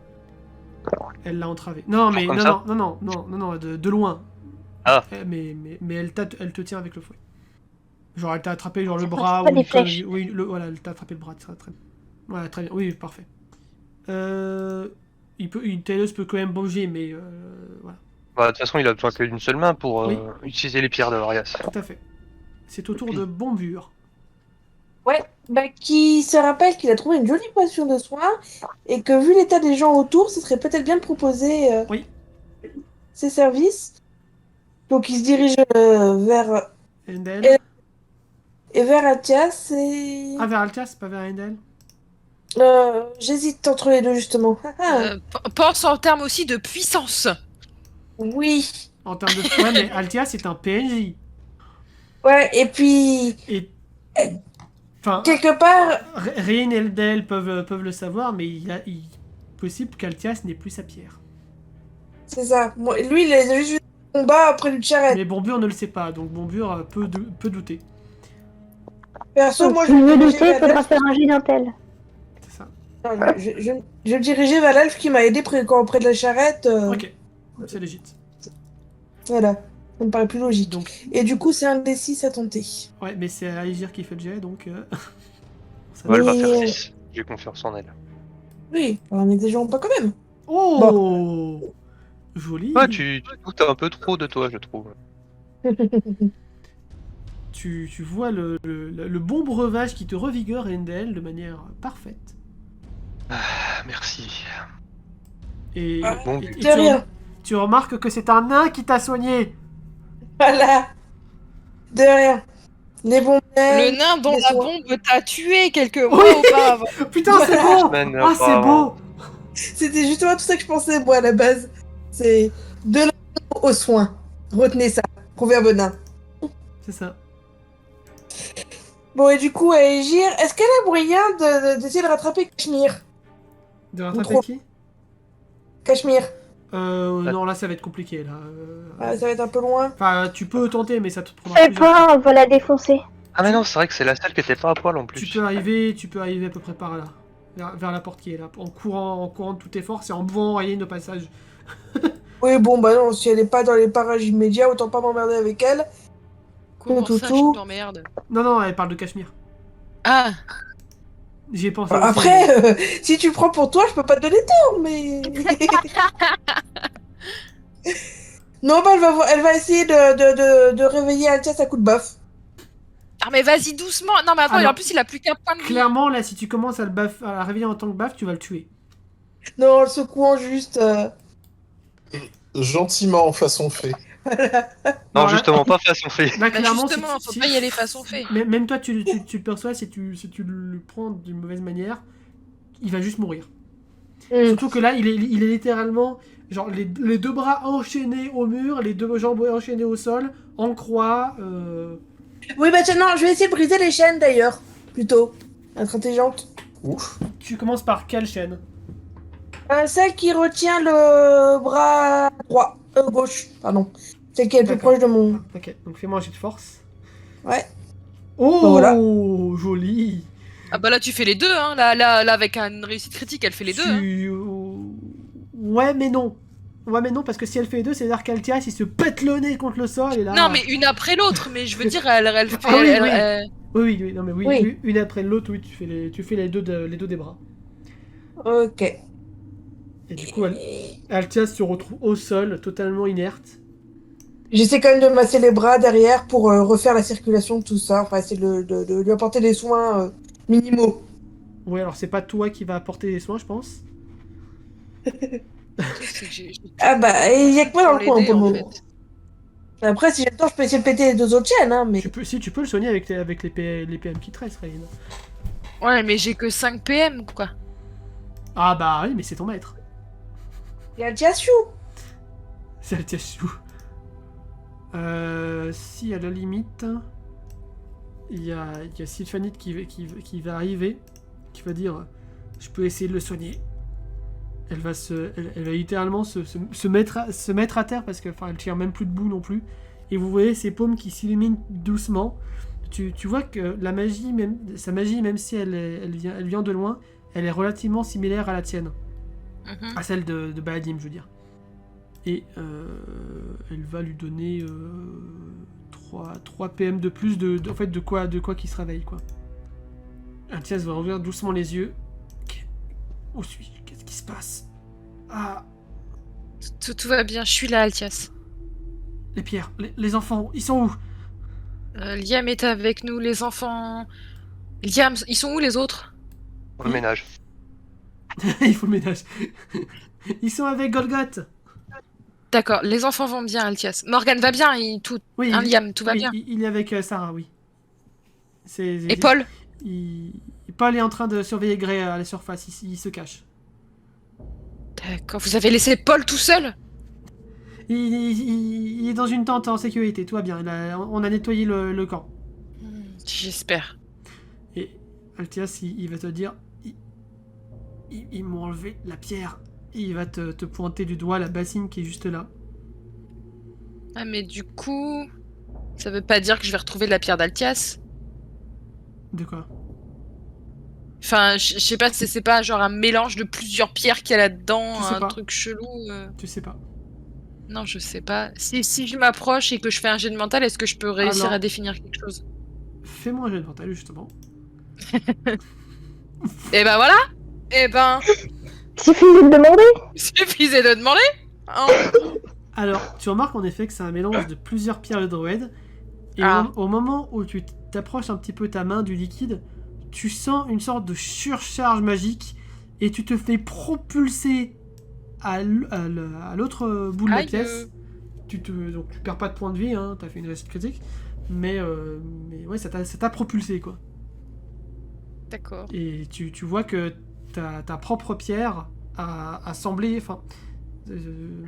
Elle l'a entravé. Non, mais Comme non, ça non, de loin. Ah. Mais elle te tient avec le fouet. Genre, elle t'a attrapé genre le Ça bras pas ou des une connerie. flèches. Oui, voilà, elle t'a attrapé le bras, très bien. Ouais, très bien. Oui, parfait. Taelos peut quand même bouger, mais voilà. Bah, de toute façon, il a besoin que d'une seule main pour Oui. utiliser les pierres de Varias. Tout à fait. C'est au tour de Bombure. Ouais, bah qui se rappelle qu'il a trouvé une jolie potion de soin et que vu l'état des gens autour, ce serait peut-être bien de proposer Oui. ses services. Donc il se dirige vers Endel. et vers Athias et Ah, vers Altias, pas vers Endel. j'hésite entre les deux justement. Pense en termes aussi de puissance. Oui. En termes de... Ouais, mais Altias, c'est un PNJ. Ouais, et puis Et... Enfin... quelque part, Rien et Eldel peuvent le savoir, mais il est possible qu'Altias n'ait plus sa pierre. c'est ça. Lui, il a juste vu le combat après une charrette. Mais Bombure ne le sait pas, donc Bombure peut douter. Perso, moi, Si je tu vais veux me diriger lutter, vers faudra l'elfe. faire un jet d'intel. C'est ça. Je me dirigeais vers l'elfe qui m'a aidé près de la charrette. Ok, c'est légit. Voilà, ça me paraît plus logique. Donc, Et du coup, c'est un des 6 à tenter. ouais, mais c'est Aegir qui fait le jet, donc... ça Ouais, elle va Mais- faire 6. J'ai confiance en elle. Oui, alors n'exagérons pas quand même. Oh Joli. Ouais, tu doutes un peu trop de toi, je trouve. Tu vois le bon breuvage qui te revigore, Endel, de manière parfaite. Ah, merci. Et, Ah, et- bon, et de rien. tu remarques que c'est un nain qui t'a soigné. Voilà. De rien. Les bons Le nain dont des la soins. bombe t'a tué quelques mois Oui. auparavant. Putain, c'est beau. Semaine Ah, c'est auparavant. beau. C'était justement tout ça que je pensais, moi, à la base. C'est de l'amour aux soins. Retenez ça. Proverbe nain. C'est ça. Bon, et du coup, Aegir, est-ce qu'elle a moyen d'essayer de rattraper Cachemire? De Ou rattraper trop. qui Cachemire. Non, là, ça va être compliqué, là. Ça va être un peu loin. Enfin, tu peux tenter, mais ça te prendra Fais plusieurs fois. pas, on va la défoncer. Ah mais non, c'est vrai que c'est la seule qui était pas à poil en plus. Tu peux arriver à peu près par là. Vers la porte qui est là. En courant de toutes tes forces et en enrayer nos passages. Oui, bon, bah non, si elle est pas dans les parages immédiats, autant pas m'emmerder avec elle. Comment Tout, ça, tout. je t'emmerde. Non, elle parle de Cachemire. Ah, J'y ai pensé Bah, aussi. après, si tu prends pour toi, je peux pas te donner tort, mais... Non, bah elle va essayer de réveiller Altias à coup de baffe. ah mais vas-y doucement. Non mais attends, Alors, en plus il a plus qu'un point de vie. Clairement, là, si tu commences à à la réveiller en tant que baffe, tu vas le tuer. Non, en le secouant juste... Gentiment, façon fait. Non, là- justement, pas façon fait. Là, Bah clairement, justement, faut pas y aller façon fait. Même toi, tu le perçois, si tu le prends d'une mauvaise manière, il va juste mourir. Surtout que là, il est littéralement, genre, les deux bras enchaînés au mur, les deux jambes enchaînées au sol, en croix. Oui, bah tiens, non, je vais essayer de briser les chaînes, d'ailleurs. Plutôt. Être intelligente. Ouf. Tu commences par quelle chaîne? Celle qui retient le bras droit. Gauche, pardon. Celle qui est le plus D'accord. proche de mon... Ok, donc fais-moi un jet de force. Ouais. Oh, Bon, voilà. joli. Ah bah là tu fais les deux, hein. Là avec une réussite critique, elle fait les deux. Hein. Ouais, mais non. Ouais, mais non, parce que si elle fait les deux, c'est-à-dire qu'Altias, il se pète le nez contre le sol, et là... Non mais une après l'autre, mais je veux dire, elle fait... Ah oui, oui. elle- Oui, non, mais oui, Oui. une après l'autre, oui, tu fais les deux des bras. Ok. Et du coup, Altias se retrouve au sol, totalement inerte. J'essaie quand même de masser les bras derrière pour refaire la circulation de tout ça. Enfin, essayer de lui apporter des soins minimaux. Ouais, alors c'est pas toi qui va apporter les soins, je pense. C'est que j'ai- Ah bah, il y a que moi dans le pour coin l'aider, pour le en moment. fait. Après, si j'ai le temps, je peux essayer de péter les deux autres chaînes, hein, mais... Tu peux le soigner avec les PM qui te restent, Rain. Ouais mais j'ai que 5 PM quoi. Ah bah oui, mais c'est ton maître. Il y a le Tiashu. C'est Altias Chou. Si à la limite, il y a Sylphanite qui va arriver, qui va dire je peux essayer de le soigner. Elle va littéralement se mettre à terre parce qu'elle elle tire même plus debout non plus. Et vous voyez ses paumes qui s'illuminent doucement. Tu vois que la magie, sa magie, même si elle vient de loin, elle est relativement similaire à la tienne. Mhm. À celle de Bahadim, je veux dire. Et elle va lui donner 3 PM de plus en fait, de quoi qu'il se réveille, quoi. Altias va ouvrir doucement les yeux. Où suis-je? Qu'est-ce qui se passe? Ah, Tout va bien, je suis là Altias. les pierres, les enfants, ils sont où? Liam est avec nous, les enfants... Liam, ils sont où les autres? Au ménage. Il faut le ménage. Ils sont avec Golgoth. D'accord, les enfants vont bien Altias. Morgan va bien, Oui, hein, Liam, tout va oui, bien. il est avec Sarah, oui. Et Paul? Paul est en train de surveiller Grey à la surface, il se cache. D'accord, vous avez laissé Paul tout seul? Il est dans une tente en sécurité, tout va bien. On a nettoyé le camp. J'espère. Et Altias, il va te dire ils m'ont enlevé la pierre. Et il va te pointer du doigt la bassine qui est juste là. Ah mais du coup... Ça veut pas dire que je vais retrouver la pierre d'Altias? De quoi? Enfin, je sais pas, c'est pas genre un mélange de plusieurs pierres qu'il y a là-dedans, Je sais un pas. truc chelou. Tu sais pas. Non, je sais pas. Si je m'approche et que je fais un jet de mental, est-ce que je peux réussir Alors. à définir quelque chose? Fais-moi un jet de mental, justement. Et ben voilà! Et ben, Suffisait de demander. il suffisait de demander! Hein. Alors, tu remarques en effet que c'est un mélange de plusieurs pierres de Druid. Et Ah. au moment où tu t'approches un petit peu ta main du liquide, tu sens une sorte de surcharge magique et tu te fais propulser à l'autre bout de la Aïe. pièce. Donc tu perds pas de points de vie, hein, t'as fait une réussite critique. Mais ouais, ça t'a propulsé, quoi. D'accord. Et tu vois que ta propre pierre a semblé... Enfin...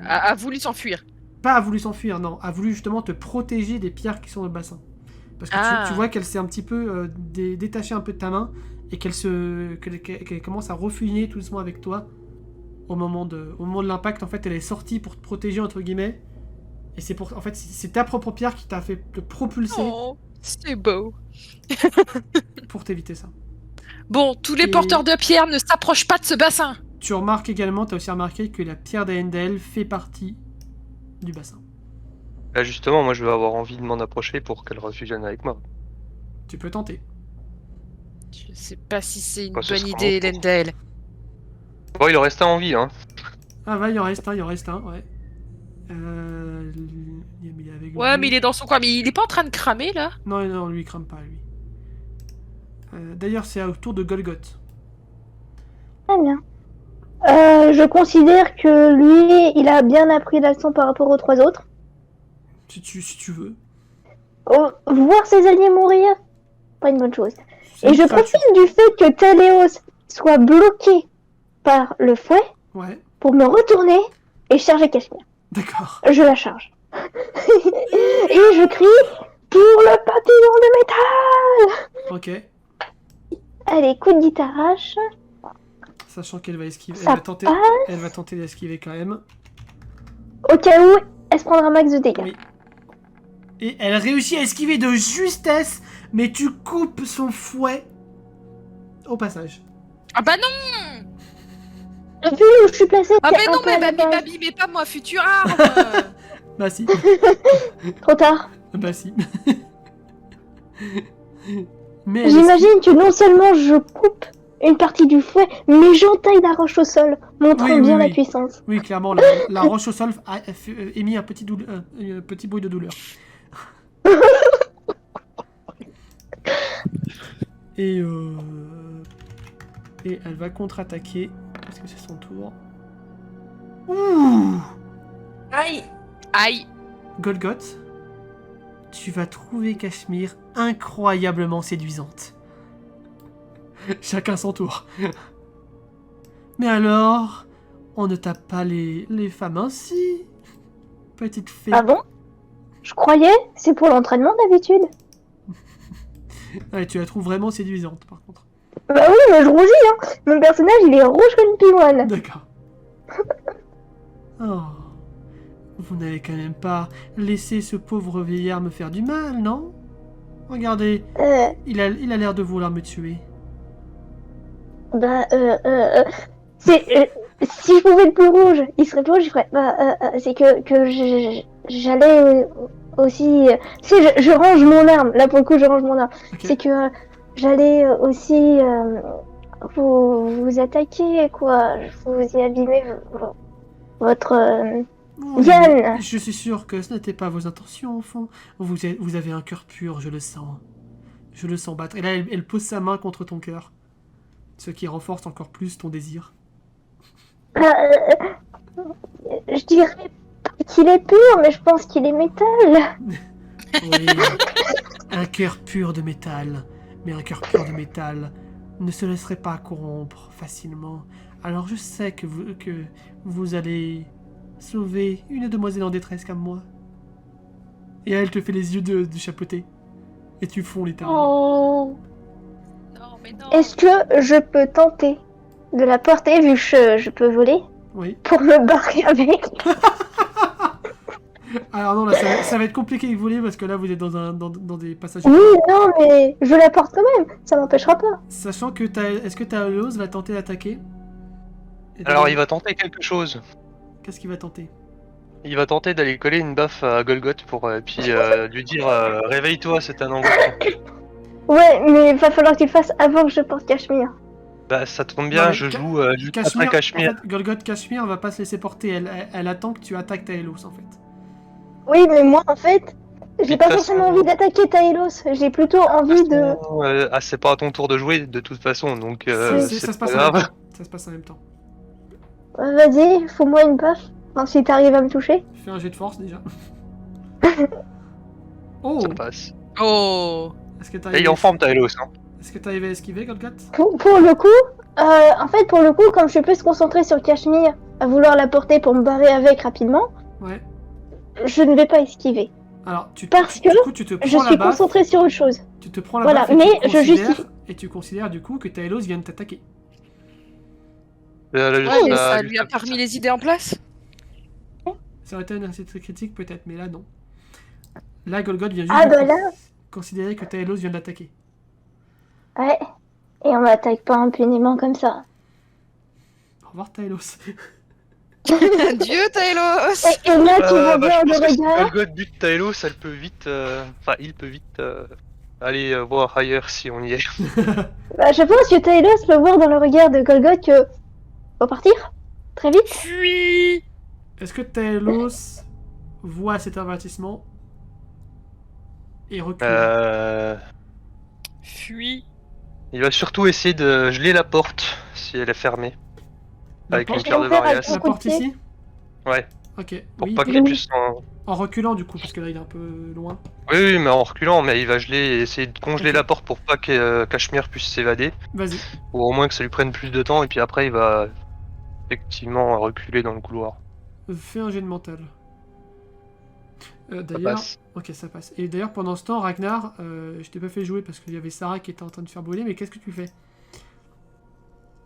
A voulu s'enfuir. pas a voulu s'enfuir, non. A voulu justement te protéger des pierres qui sont dans le bassin. Parce que tu vois qu'elle s'est un petit peu détachée un peu de ta main et qu'elle commence à refouiner tout doucement avec toi. Au moment de l'impact, en fait, elle est sortie pour te protéger, entre guillemets. Et c'est ta propre pierre qui t'a fait te propulser Oh, c'est beau. pour t'éviter ça. Bon, tous les Et- porteurs de pierre ne s'approchent pas de ce bassin. Tu remarques également, t'as aussi remarqué que la pierre d'Aendel fait partie du bassin. Là, justement, moi, je vais avoir envie de m'en approcher pour qu'elle refusionne avec moi. Tu peux tenter. Je sais pas si c'est une Bah, ce bonne sera idée, mon tour. Lendel. Bon, il en reste un en vie, hein. Ah ouais, il en reste un, ouais. Il est avec Ouais, vous. mais il est dans son coin. Mais il est pas en train de cramer, là? Non, non, lui, il crame pas, lui. D'ailleurs, c'est au tour de Golgoth. Très bien. Je considère que lui, il a bien appris la leçon par rapport aux 3 autres. Si tu veux. Voir ses alliés mourir, pas une bonne chose. C'est Et une je créature. profite du fait que Téléos soit bloqué par le fouet Ouais, pour me retourner et charger Cachemire. d'accord. Je la charge. Et je crie pour le papillon de métal. Ok. Allez, coup de guitarache. Sachant qu'elle va esquiver. Ça Elle va tenter d'esquiver quand même. Au cas où, elle se prendra un max de dégâts. Oui. Et elle réussit à esquiver de justesse, mais tu coupes son fouet au passage. Ah bah non! Vu où je suis placée, Ah c'est mais un non, peu à la mais base. Babi, mais pas moi, future arme! Bah si. Trop tard. Bah si. Mais elle J'imagine que non seulement je coupe une partie du fouet, mais j'entaille la roche au sol, montrant Oui, oui, bien la oui. puissance. Oui, clairement, la roche au sol a émis un petit bruit de douleur. Et elle va contre-attaquer, parce que c'est son tour. Ouh! Aïe. Aïe! Golgoth, tu vas trouver Cachemire incroyablement séduisante. Chacun son tour. Mais alors, on ne tape pas les femmes ainsi, petite fée. Ah bon? Je croyais, c'est pour l'entraînement d'habitude. Ouais, tu la trouves vraiment séduisante, par contre. Bah oui, mais je rougis, hein. Mon personnage, il est rouge comme une pivoine. D'accord. Oh. Vous n'allez quand même pas laisser ce pauvre vieillard me faire du mal, non? Regardez, il a l'air de vouloir me tuer. C'est, si je pouvais être plus rouge, il serait plus rouge, je ferais. C'est que j'allais aussi. Si je range mon arme, là pour le coup, je range mon arme. Ok. C'est que j'allais aussi vous attaquer, quoi. Vous y abîmer votre. Oui, Yann. je suis sûr que ce n'était pas vos intentions, au fond. Vous avez un cœur pur, je le sens. Je le sens battre. Et là, elle pose sa main contre ton cœur. Ce qui renforce encore plus ton désir. Je dirais pas qu'il est pur, mais je pense qu'il est métal. Oui. Un cœur pur de métal. Mais un cœur pur de métal ne se laisserait pas corrompre facilement. Alors je sais que vous allez sauver une demoiselle en détresse comme moi. Et elle te fait les yeux du chapeauté. Et tu fonds littéralement. Oh. Non, mais non! Est-ce que je peux tenter de la porter, vu que je peux voler, Oui. pour me barrer avec? Alors non, là, ça va être compliqué de voler parce que là, vous êtes dans des passages... Oui, non, mais je la porte quand même, ça m'empêchera pas. Sachant que est-ce que Talos va tenter d'attaquer? Et Alors, il va tenter quelque chose. Qu'est-ce qu'il va tenter? Il va tenter d'aller coller une baffe à Golgoth pour puis lui dire réveille-toi, c'est un angoisse. Ouais, mais va falloir que tu le fasses avant que je porte Cachemire. Bah, ça tombe bien, Non, mais je joue après Cachemire, Cachemire. en fait, Golgoth Cachemire va pas se laisser porter. Elle attend que tu attaques Taelos, en fait. Oui, mais moi, en fait, j'ai De pas toute forcément façon- envie d'attaquer Taelos, j'ai plutôt envie de... C'est pas à ton tour de jouer de toute façon, donc Ça c'est se pas passe en même grave. temps. Ça se passe en même temps. Vas-y, faut-moi une baffe, enfin, si t'arrives à me toucher. Fais un jet de force, déjà. Oh! Ça passe. Oh. Est-ce que Là, il est en forme, Talos. Hein. Est-ce que t'arrives à esquiver, Golgoth? Pour le coup, en fait, pour le coup, comme je suis plus concentrée sur Cachemire, à vouloir la porter pour me barrer avec rapidement, Ouais. je ne vais pas esquiver. Alors, Parce du que coup, tu te Je prends la suis baffe. concentrée sur autre chose. Tu te prends la Voilà, baffe et mais tu je considères, justifie. et tu considères du coup que Taelos vient de t'attaquer. Là, Ouais, juste, mais là, ça juste lui a après pas remis ça. les idées en place. Ça aurait été un assez critique peut-être, mais là non. Là, Golgoth vient juste Ah de bah là, considérer que Taelos vient d'attaquer. ouais. Et on m'attaque pas impunément comme ça. Au revoir, Taelos. Adieu, Taelos. Et là, tu vois Bah, bien je pense le que si regard. Golgoth bute Taelos, elle peut vite. Enfin, il peut vite aller voir ailleurs si on y est. Bah, je pense que Taelos peut voir dans le regard de Golgoth que... Faut partir très vite. Fuis. Est-ce que Taelos voit cet avertissement et recule? Fuis. Il va surtout essayer de geler la porte si elle est fermée. La Avec une porte, pierre de Je vais faire Varias. un la coup de porte pied. ici? Ouais, Ok, pour oui, pas puis- qu'il puisse en reculant du coup, parce que là il est un peu loin. Oui, mais en reculant, mais il va geler et essayer de congeler Ok. la porte pour pas que Cachemire puisse s'évader. Vas-y. Ou au moins que ça lui prenne plus de temps, et puis après il va effectivement reculer dans le couloir. Fais un jet de mental. Ça D'ailleurs, passe. ok, ça passe. Et d'ailleurs, pendant ce temps, Ragnar, je t'ai pas fait jouer parce qu'il y avait Sarah qui était en train de faire brûler, mais qu'est-ce que tu fais?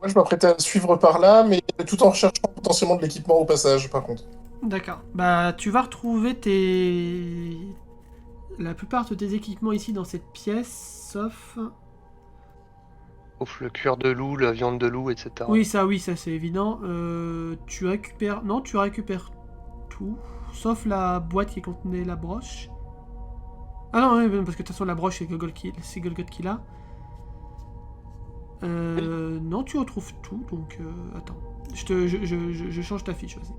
Moi, je m'apprêtais à suivre par là, mais tout en recherchant potentiellement de l'équipement au passage, par contre. D'accord. Bah, tu vas retrouver la plupart de tes équipements ici dans cette pièce, sauf... Sauf le cuir de loup, la viande de loup, etc. Oui, ça c'est évident. Tu récupères... Non, tu récupères tout, sauf la boîte qui contenait la broche. Ah non, oui, parce que de toute façon la broche c'est Golgoth qui l'a. Non, tu retrouves tout, donc attends. Je change ta fiche, vas-y.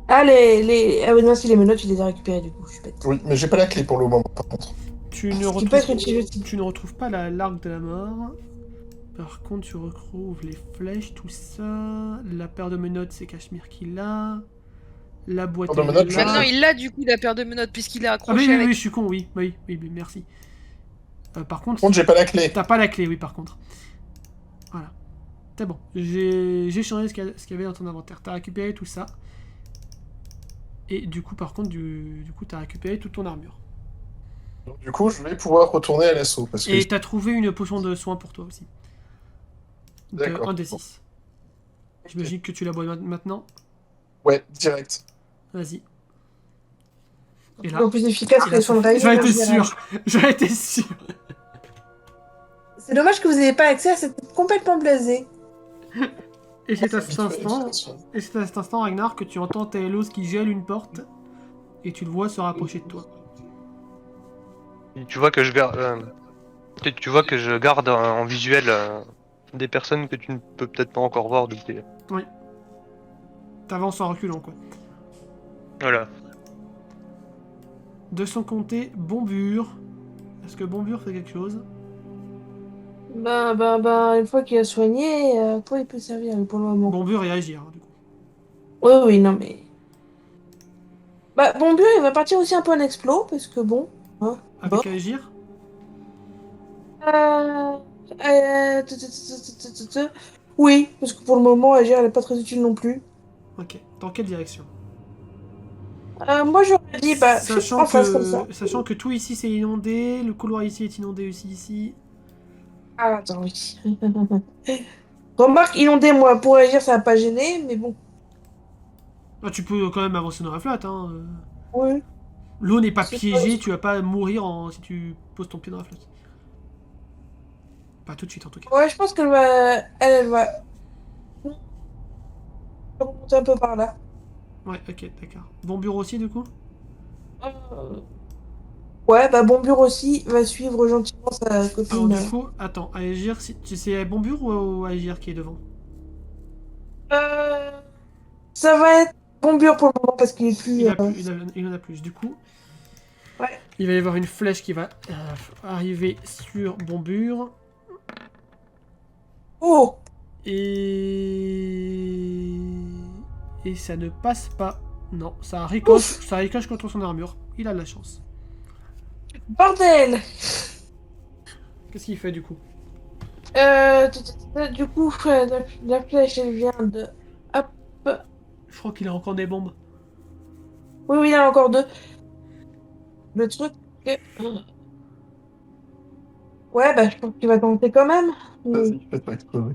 Ah, ah oui, non, si les menottes, je les ai récupérées du coup, je suis bête. Oui, mais j'ai pas la clé pour le moment, par contre. Tu ne, Ce qui peut être retrouves... utile aussi. tu ne retrouves pas l'arc de la mort. Par contre, tu retrouves les flèches, tout ça. La paire de menottes, c'est Cachemire qui l'a. La boîte Paire de elle est menottes, là. Maintenant, il a du coup la paire de menottes puisqu'il est Ah accroché oui, avec. je suis con, oui, merci. Par Par contre, contre, j'ai pas la clé. t'as pas la clé, oui, par contre. Voilà. C'est bon. J'ai changé ce qu'il y avait dans ton inventaire. T'as récupéré tout ça. Et du coup, par contre, du coup, t'as récupéré toute ton armure. Donc, du coup, je vais pouvoir retourner à l'assaut. Parce que... Et t'as trouvé une potion de soin pour toi aussi. De D'accord. 1 des 6. J'imagine que tu la bois maintenant. Ouais, direct. Vas-y. Et là, Toujours plus efficace que les soins de règle. j'en en étais général. sûr. J'en étais sûr. C'est dommage que vous n'ayez pas accès à cette complètement blasée. Et c'est à cet Habitué à instant, l'utilisation. Ragnar, que tu entends Taelos qui gèle une porte et tu le vois se rapprocher de toi. Et tu vois que je garde. Tu vois que je garde en visuel des personnes que tu ne peux peut-être pas encore voir depuis. T'avances en reculant, quoi. Voilà. De son côté, Bombure. Est-ce que Bombure fait quelque chose? Une fois qu'il a soigné, quoi il peut servir pour le moment? Bombure et agir, hein, du coup. Oui, oui, non mais. Bah, Bombure, il va partir aussi un peu en explo, parce que bon. Hein, Avec bon. agir? Oui, parce que pour le moment, Agir, elle est pas très utile non plus. Ok. Dans quelle direction? Moi, j'aurais dit, bah, en face comme ça. Sachant que tout ici c'est inondé, le couloir ici est inondé aussi ici. Ah, attends, oui. Remarque, inondé, moi, pour Agir, ça va pas gêner, mais bon. Ah, tu peux quand même avancer dans la flotte, hein. Oui. L'eau n'est pas C'est piégée, pas- tu vas pas mourir si tu poses ton pied dans la flotte. Pas tout de suite en tout cas. Ouais, je pense qu'elle va. Elle va. Remonter un peu par là. Ouais, ok, d'accord. Bombure aussi du coup? Euh, Ouais, bah Bombure aussi va suivre gentiment sa Alors copine. du coup, attends, Aegir, c'est Bombure ou Aegir qui est devant? Ça va être Bombure pour le moment parce qu'il est plus. Il en a plus. Du coup, Ouais. il va y avoir une flèche qui va arriver sur Bombure. Oh! Et ça ne passe pas. Non, ça ricoche contre son armure. Il a de la chance. Bordel. Qu'est-ce qu'il fait du coup? Du coup, la flèche, elle vient de... Hop. Je crois qu'il a encore des bombes. Oui, il y en a encore 2. Le truc... Ouais, bah je pense qu'il va tenter quand même. Vas-y, fais pas exploser.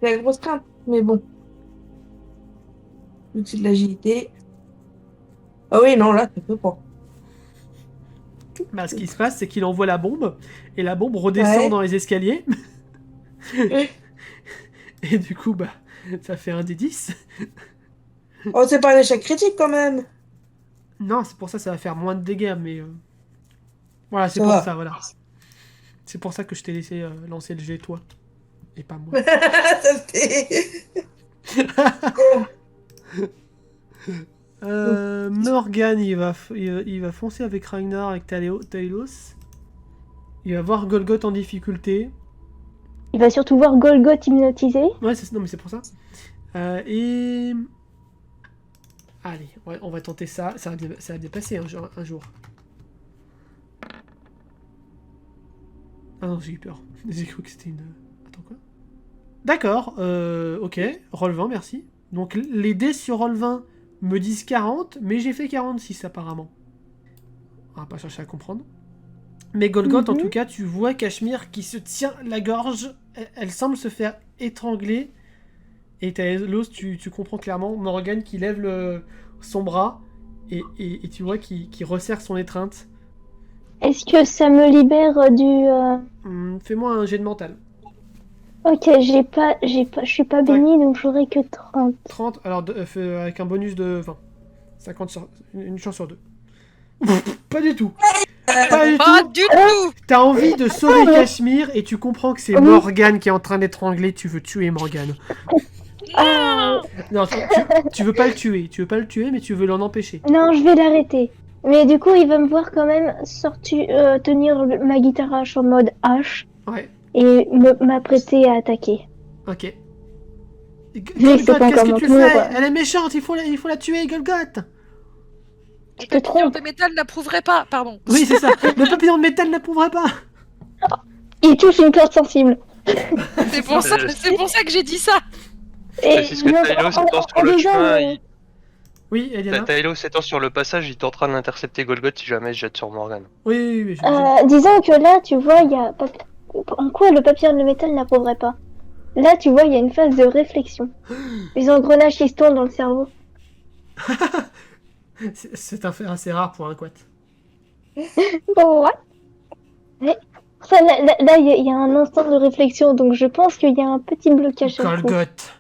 C'est la grosse crainte, mais bon. L'outil de l'agilité. Ah oui, non, là, ça peut pas. Bah, ce qui se passe, c'est qu'il envoie la bombe, et la bombe redescend Ouais. dans les escaliers. Et du coup, bah, ça fait un des 10. Oh, c'est pas un échec critique quand même. Non, c'est pour ça, ça va faire moins de dégâts, mais... Voilà, c'est Ça pour va. ça, voilà. C'est pour ça que je t'ai laissé lancer le jet, toi. Et pas moi. Ça fait... Morgan, il va foncer avec Ragnar, avec Talos. Il va voir Golgoth en difficulté. Il va surtout voir Golgoth hypnotisé. Ouais, non, mais c'est pour ça. Et... Allez, ouais, on va tenter ça. Ça va bien passer un jour. Ah non, j'ai eu peur. J'ai cru que c'était une... Attends, quoi? D'accord, ok. Roll 20, merci. Donc les dés sur Roll 20 me disent 40, mais j'ai fait 46 apparemment. On va pas chercher à comprendre. Mais Golgoth, en tout cas, tu vois Cachemire qui se tient la gorge. Elle semble se faire étrangler. Et Talos, tu comprends clairement Morgan qui lève son bras. Et tu vois qu'il resserre son étreinte. Est-ce que ça me libère du... Fais-moi un jet de mental. Ok, je suis pas bénie, donc j'aurai que 30. 30, alors avec un bonus de 20. 50 sur... Une chance sur 2. Pas du tout. Pas du Pas tout. du tout. T'as envie de sauver Cachemire et tu comprends que c'est Morgan qui est en train d'étrangler. Tu veux tuer Morgan. Non, tu veux pas le tuer. Tu veux pas le tuer, mais tu veux l'en empêcher. Non, je vais l'arrêter. Mais du coup, il va me voir quand même tenir ma guitare H en mode H Ouais, et m'apprêter à attaquer. ok. Mais c'est Golgoth, pas qu'est-ce encore que mon tu tour. fais? Elle est méchante, il faut la tuer, Golgoth. Tu Le te papillon trompes. de métal n'approuverait pas, pardon. Oui, c'est ça. Le papillon de métal n'approuvera pas. Il touche une corde sensible. C'est pour ça que j'ai dit ça. Et Précise que non, Talos en- étant en sur le disant, chemin, Oui, Eliana. Talos étant sur le passage, il tentera d'intercepter Golgoth si jamais il se jette sur Morgan. Oui, je sais. disons que là, tu vois, il y a... En quoi le papillon de métal n'approuverait pas? Là, tu vois, il y a une phase de réflexion. Les engrenages qui se tournent dans le cerveau. C'est un fait assez rare pour un quat. Bon, ouais. Mais ça, là, il y a un instant de réflexion, donc je pense qu'il y a un petit blocage sur le coup. Golgoth,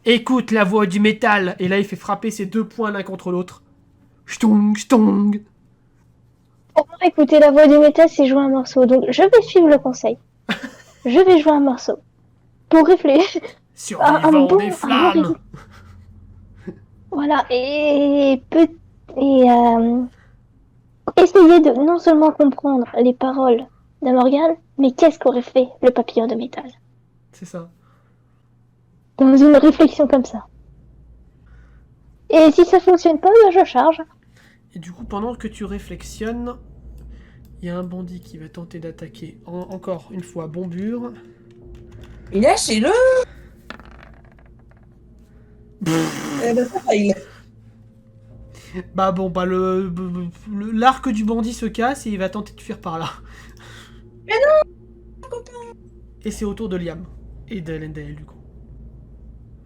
écoute la voix du métal. Et là, il fait frapper ses deux poings l'un contre l'autre. Shtong, shtong. Pour moi, écouter la voix du métal, c'est jouer un morceau. Donc, je vais suivre le conseil. Je vais jouer un morceau. Pour réfléchir. Survivant bon- des flammes. Voilà. Essayer de non seulement comprendre les paroles de Morgane, mais qu'est-ce qu'aurait fait le papillon de métal C'est ça. dans une réflexion comme ça. Et si ça fonctionne pas, ben je charge. Et du coup, pendant que tu réflexionnes, il y a un bandit qui va tenter d'attaquer. Encore une fois, Bombure. Et lâchez-le. Eh ben, ça faille. Bah bon, bah l'arc du bandit se casse et il va tenter de fuir par là. Mais non, copain. Et c'est au tour de Liam. Et d'Elendel, du coup.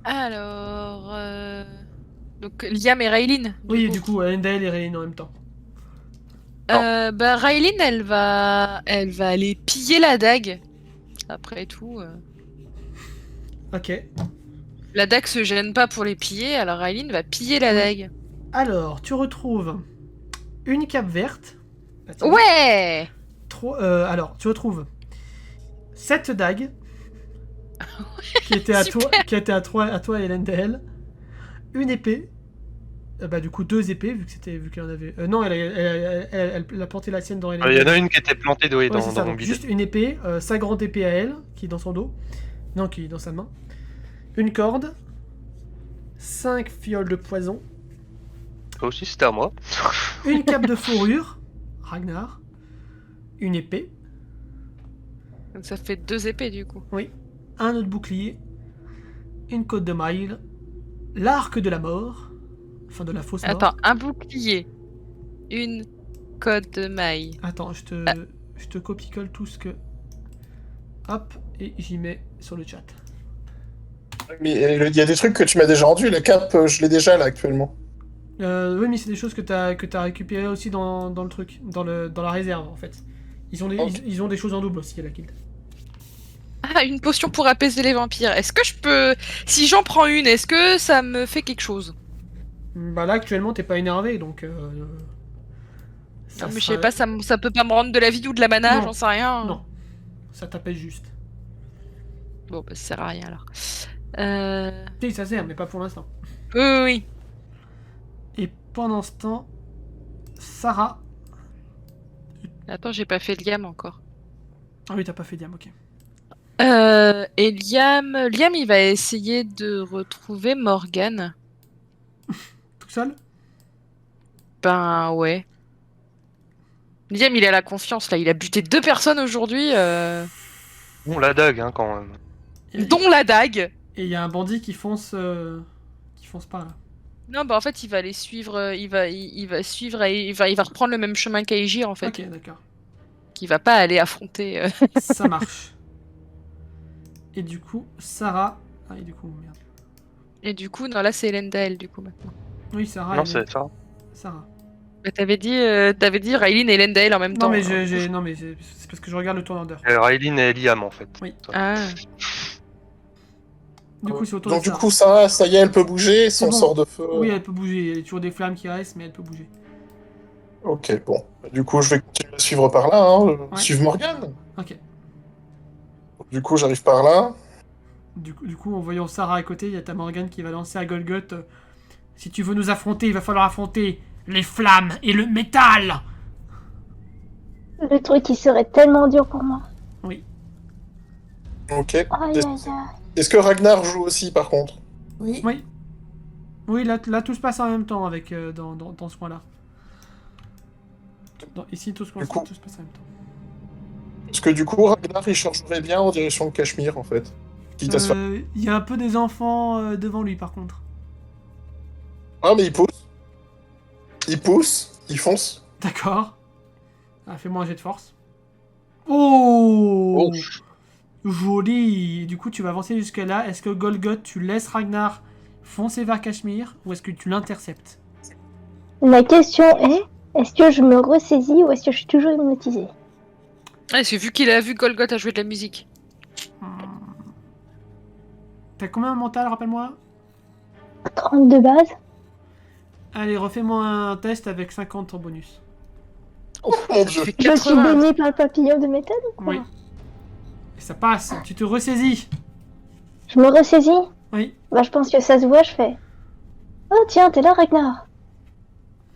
Alors, donc Liam et Raylin. Oui, du coup, Elendel et Raylene en même temps. Bah Raylin, elle va aller piller la dague. Après tout, Ok. la dague se gêne pas pour les piller, alors Raylin va piller la dague. Alors, tu retrouves une cape verte. Ah, tiens. Ouais. Alors, tu retrouves 7 dagues qui étaient à toi et Elendel. Une épée. Bah du coup 2 épées vu qu'elle en avait. Non, elle a planté la sienne dans Elendel. Il y en a une qui était plantée Ouais, dans c'est ça, mon donc bide. juste une épée, sa grande épée à elle, qui est dans son dos. Non, qui est dans sa main. Une corde. 5 fioles de poison. Ça aussi, c'était à moi. Une cape de fourrure, Ragnar. Une épée. Donc ça fait 2 épées du coup. Oui. Un autre bouclier. Une côte de maille. L'arc de la mort. Enfin, de la fausse mort. Attends, un bouclier. Une côte de maille. Attends, je te copie-colle tout ce que... Hop, et j'y mets sur le chat. Mais il y a des trucs que tu m'as déjà rendus. La cape, je l'ai déjà là actuellement. Oui, mais c'est des choses que t'as récupérées aussi dans le truc, dans la réserve en fait. Ils ont des choses en double aussi à la guilde. Ah, une potion pour apaiser les vampires. Est-ce que je peux... Si j'en prends une, est-ce que ça me fait quelque chose? Bah là actuellement t'es pas énervé donc... Non, mais je sais pas, ça peut pas me rendre de la vie ou de la mana, Non. j'en sais rien. Non, ça t'apaise juste. Bon, bah ça sert à rien alors. Si, ça sert, mais pas pour l'instant. Oui. Et pendant ce temps, Sarah... Attends, j'ai pas fait Liam encore. Ah oui, t'as pas fait diam, ok. Et Liam, il va essayer de retrouver Morgane. Tout seul? Ben ouais. Liam, il a la confiance là, il a buté 2 personnes aujourd'hui, Bon, la dague, hein, quand même. dont la dague. Et il y a un bandit qui fonce par là. Non, bah en fait, il va les suivre, il va suivre et il va reprendre le même chemin qu'Aegir en fait. Ok, d'accord. Qui va pas aller affronter. Ça marche. Et du coup, Sarah... Ah, et du coup, merde. Et du coup, non, là c'est Elendil du coup maintenant. Oui, Sarah, Non, elle c'est est- ça. Sarah. Bah, t'avais dit Raylene et Elendil en même Non, temps. mais hein. non, mais c'est parce que je regarde le tourneur d'heure. Raylene et Liam, en fait. Oui. Ça. Ah. Du coup, c'est autour Donc de du Sarah. coup, ça y est, elle peut bouger, son bon. sort de feu. Oui, elle peut bouger. Il y a toujours des flammes qui restent, mais elle peut bouger. Ok, bon. Du coup, je vais continuer à suivre par là, hein. Ouais. Suivre Morgane. Ok. Du coup, j'arrive par là. Du coup, en voyant Sarah à côté, il y a ta Morgane qui va lancer à Golgoth. Si tu veux nous affronter, il va falloir affronter les flammes et le métal. Le truc qui serait tellement dur pour moi. Ok. Aïe, aïe, aïe. Est-ce que Ragnar joue aussi, par contre? Oui. Oui. Oui, là tout se passe en même temps avec dans ce coin-là. Ici, tout se passe en même temps. Parce que du coup, Ragnar, il chargerait bien en direction de Cachemire, en fait. Quitte à se faire... Il y a un peu des enfants devant lui, par contre. Ah, mais il pousse. Il pousse, il fonce. D'accord. Ah, fais-moi un jet de force. Oh, Joli. Du coup, tu vas avancer jusque là. Est-ce que Golgoth, tu laisses Ragnar foncer vers Cachemire ou est-ce que tu l'interceptes? La question est-ce que je me ressaisis ou est-ce que je suis toujours hypnotisée? Ouais, c'est vu qu'il a vu Golgoth à jouer de la musique. T'as combien en mental, rappelle-moi? 30 de base. Allez, refais-moi un test avec 50 en bonus. Oh mon dieu. Tu fais Je suis 80. baignée par le papillon de métal ou quoi? Oui. Et ça passe. Tu te ressaisis. Je me ressaisis? Oui. Bah, je pense que ça se voit, je fais. Oh, tiens, t'es là, Ragnar.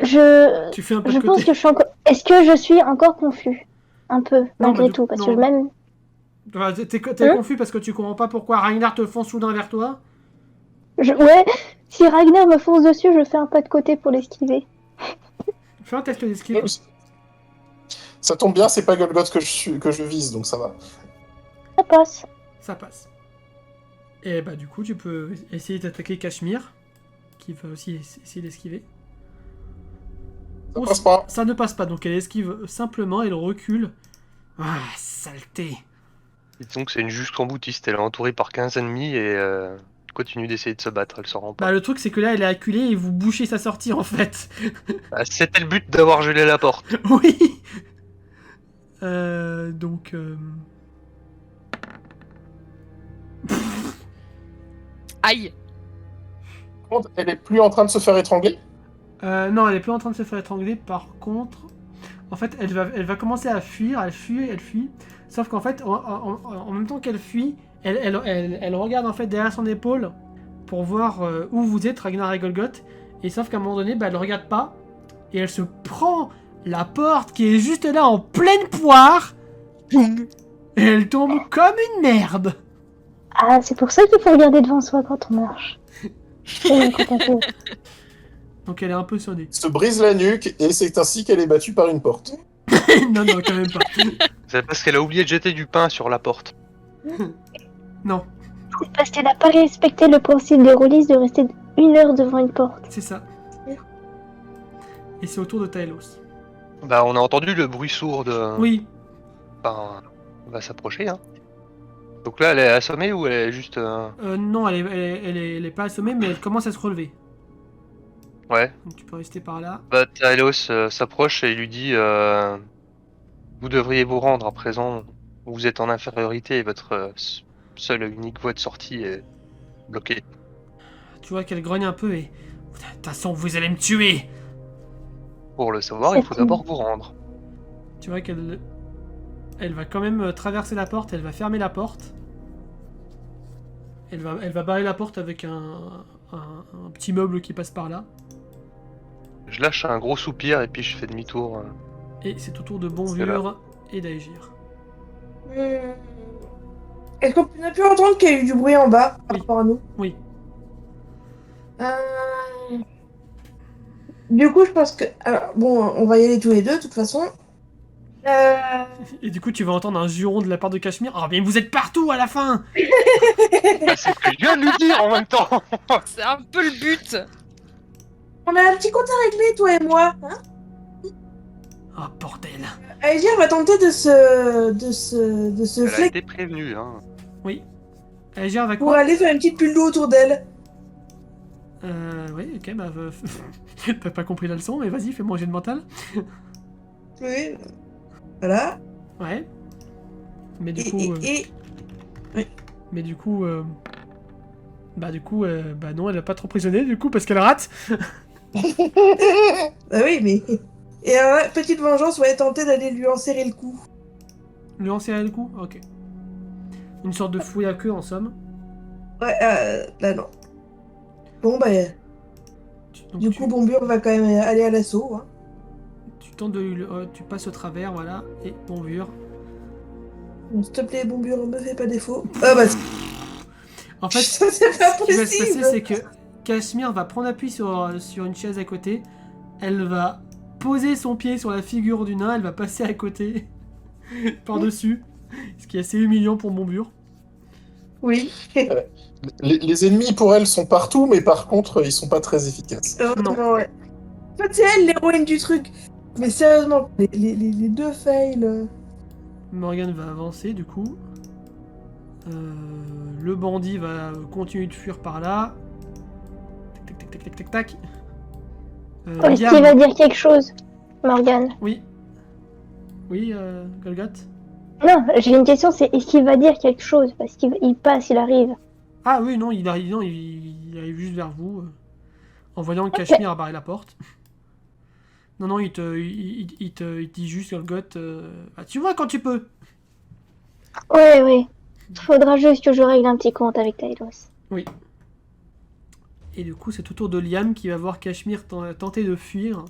Je Tu fais un peu de pense côté. que je suis encore. Est-ce que je suis encore confus? Un peu, malgré bah, tout, parce non. que même. Bah, t'es Hein confus parce que tu comprends pas pourquoi Ragnar te fonce soudain vers toi. Ouais, si Ragnar me fonce dessus, je fais un pas de côté pour l'esquiver. Fais un test d'esquive. Ça tombe bien, c'est pas Golgoth que je vise, donc ça va. Ça passe. Ça passe. Et bah du coup, tu peux essayer d'attaquer Cachemire, qui va aussi essayer d'esquiver. Ça passe pas. Ça ne passe pas, donc elle esquive simplement, elle recule. Ah, saleté. Disons que c'est une jusqu'en boutiste. Elle est entourée par 15 ennemis et continue d'essayer de se battre. Elle s'en rend pas. Bah le truc c'est que là elle est acculée et vous bouchez sa sortie en fait. Bah, c'était le but d'avoir gelé la porte. Oui. Donc... Aïe. Par contre, elle est plus en train de se faire étrangler. non, elle est plus en train de se faire étrangler. Par contre, en fait, elle va commencer à fuir. Elle fuit. Sauf qu'en fait, en même temps qu'elle fuit, elle regarde en fait derrière son épaule pour voir où vous êtes, Ragnar et Golgoth. Et sauf qu'à un moment donné, bah, elle regarde pas et elle se prend la porte qui est juste là en pleine poire. Boum. Et elle tombe comme une merde. Ah, c'est pour ça qu'il faut regarder devant soi quand on marche. Et quand on fait- Donc elle est un peu sonnée. Se brise la nuque et c'est ainsi qu'elle est battue par une porte. Non, quand même pas. C'est parce qu'elle a oublié de jeter du pain sur la porte. Non, C'est parce qu'elle n'a pas respecté le principe de Rollis de rester 1 heure devant une porte. c'est ça. Et c'est au tour de Taelos. Bah, on a entendu le bruit sourd de. Oui, Enfin, on va s'approcher, hein. Donc là, elle est assommée ou elle est juste. non, elle est pas assommée, mais elle commence à se relever. Ouais. Donc tu peux rester par là. Bah, Taelos s'approche et lui dit vous devriez vous rendre à présent. Vous êtes en infériorité et votre seule et unique voie de sortie est bloquée. Tu vois qu'elle grogne un peu et... De toute façon, vous allez me tuer. Pour le savoir, C'est il faut tout. d'abord vous rendre. Tu vois qu'elle... Elle va quand même traverser la porte, elle va fermer la porte. Elle va barrer la porte avec un petit meuble qui passe par là. Je lâche un gros soupir et puis je fais demi-tour. Et c'est au tour de C'est là. Bonvure et d'Aegir. Est-ce qu'on a pu entendre qu'il y a eu du bruit en bas par Oui. rapport à nous? Oui. Du coup, je pense que... Alors, bon, on va y aller tous les deux, de toute façon. Et du coup, tu vas entendre un juron de la part de Cachemire. Oh, mais vous êtes partout à la fin. Bah, c'est ce que je viens de lui dire en même temps. C'est un peu le but. On a un petit compte à régler, toi et moi. Hein? Oh, bordel. Aegir va tenter de se Elle a flex été prévenue, hein. Oui. Aegir va pour quoi? aller faire une petite pull d'eau autour d'elle. Oui, ok, bah... T'as pas compris la leçon, mais vas-y, fais-moi un jet de mental. Oui. Voilà. Ouais. Mais du Et, coup... et- Mais du coup... Bah non, elle a pas trop prisonné, du coup, parce qu'elle rate. Ah oui, mais... Et alors là, petite vengeance, on va tenter d'aller lui enserrer le cou. Lui en serrer le coup? Ok. Une sorte de fouille à queue, en somme. Ouais, là non. Bon, bah... Donc Du tu, coup, Bombure va quand même aller à l'assaut. Hein. tu tentes de tu passes au travers, voilà, et Bonvure. Donc, s'il te plaît, Bombure, me fais pas défaut. Ah bah, En fait, c'est pas ce qui va se passer, possible. c'est que Cachemire va prendre appui sur une chaise à côté. Elle va poser son pied sur la figure du nain. Elle va passer à côté, par-dessus. Ce qui est assez humiliant pour Bonbure. Oui. Les ennemis pour elle sont partout, mais par contre, ils sont pas très efficaces. Heureusement, ouais. En fait, c'est elle l'héroïne du truc. Mais sérieusement, les deux fails. Morgane va avancer, du coup. Le bandit va continuer de fuir par là. Tac, tac, tac, tac, tac, tac. Est-ce Liam. qu'il va dire quelque chose, Morgane? Oui. Oui, Golgoth. Non, j'ai une question, c'est est-ce qu'il va dire quelque chose? Parce qu'il passe, il arrive. Ah oui, non, il arrive juste vers vous. En voyant que Cachemire a barré la porte. Non, il te dit juste, Golgoth, ah, tu vois quand tu peux. Ouais. Faudra juste que je règle un petit compte avec Taelos. Oui. Et du coup, c'est au tour de Liam qui va voir Cachemire tenter de fuir.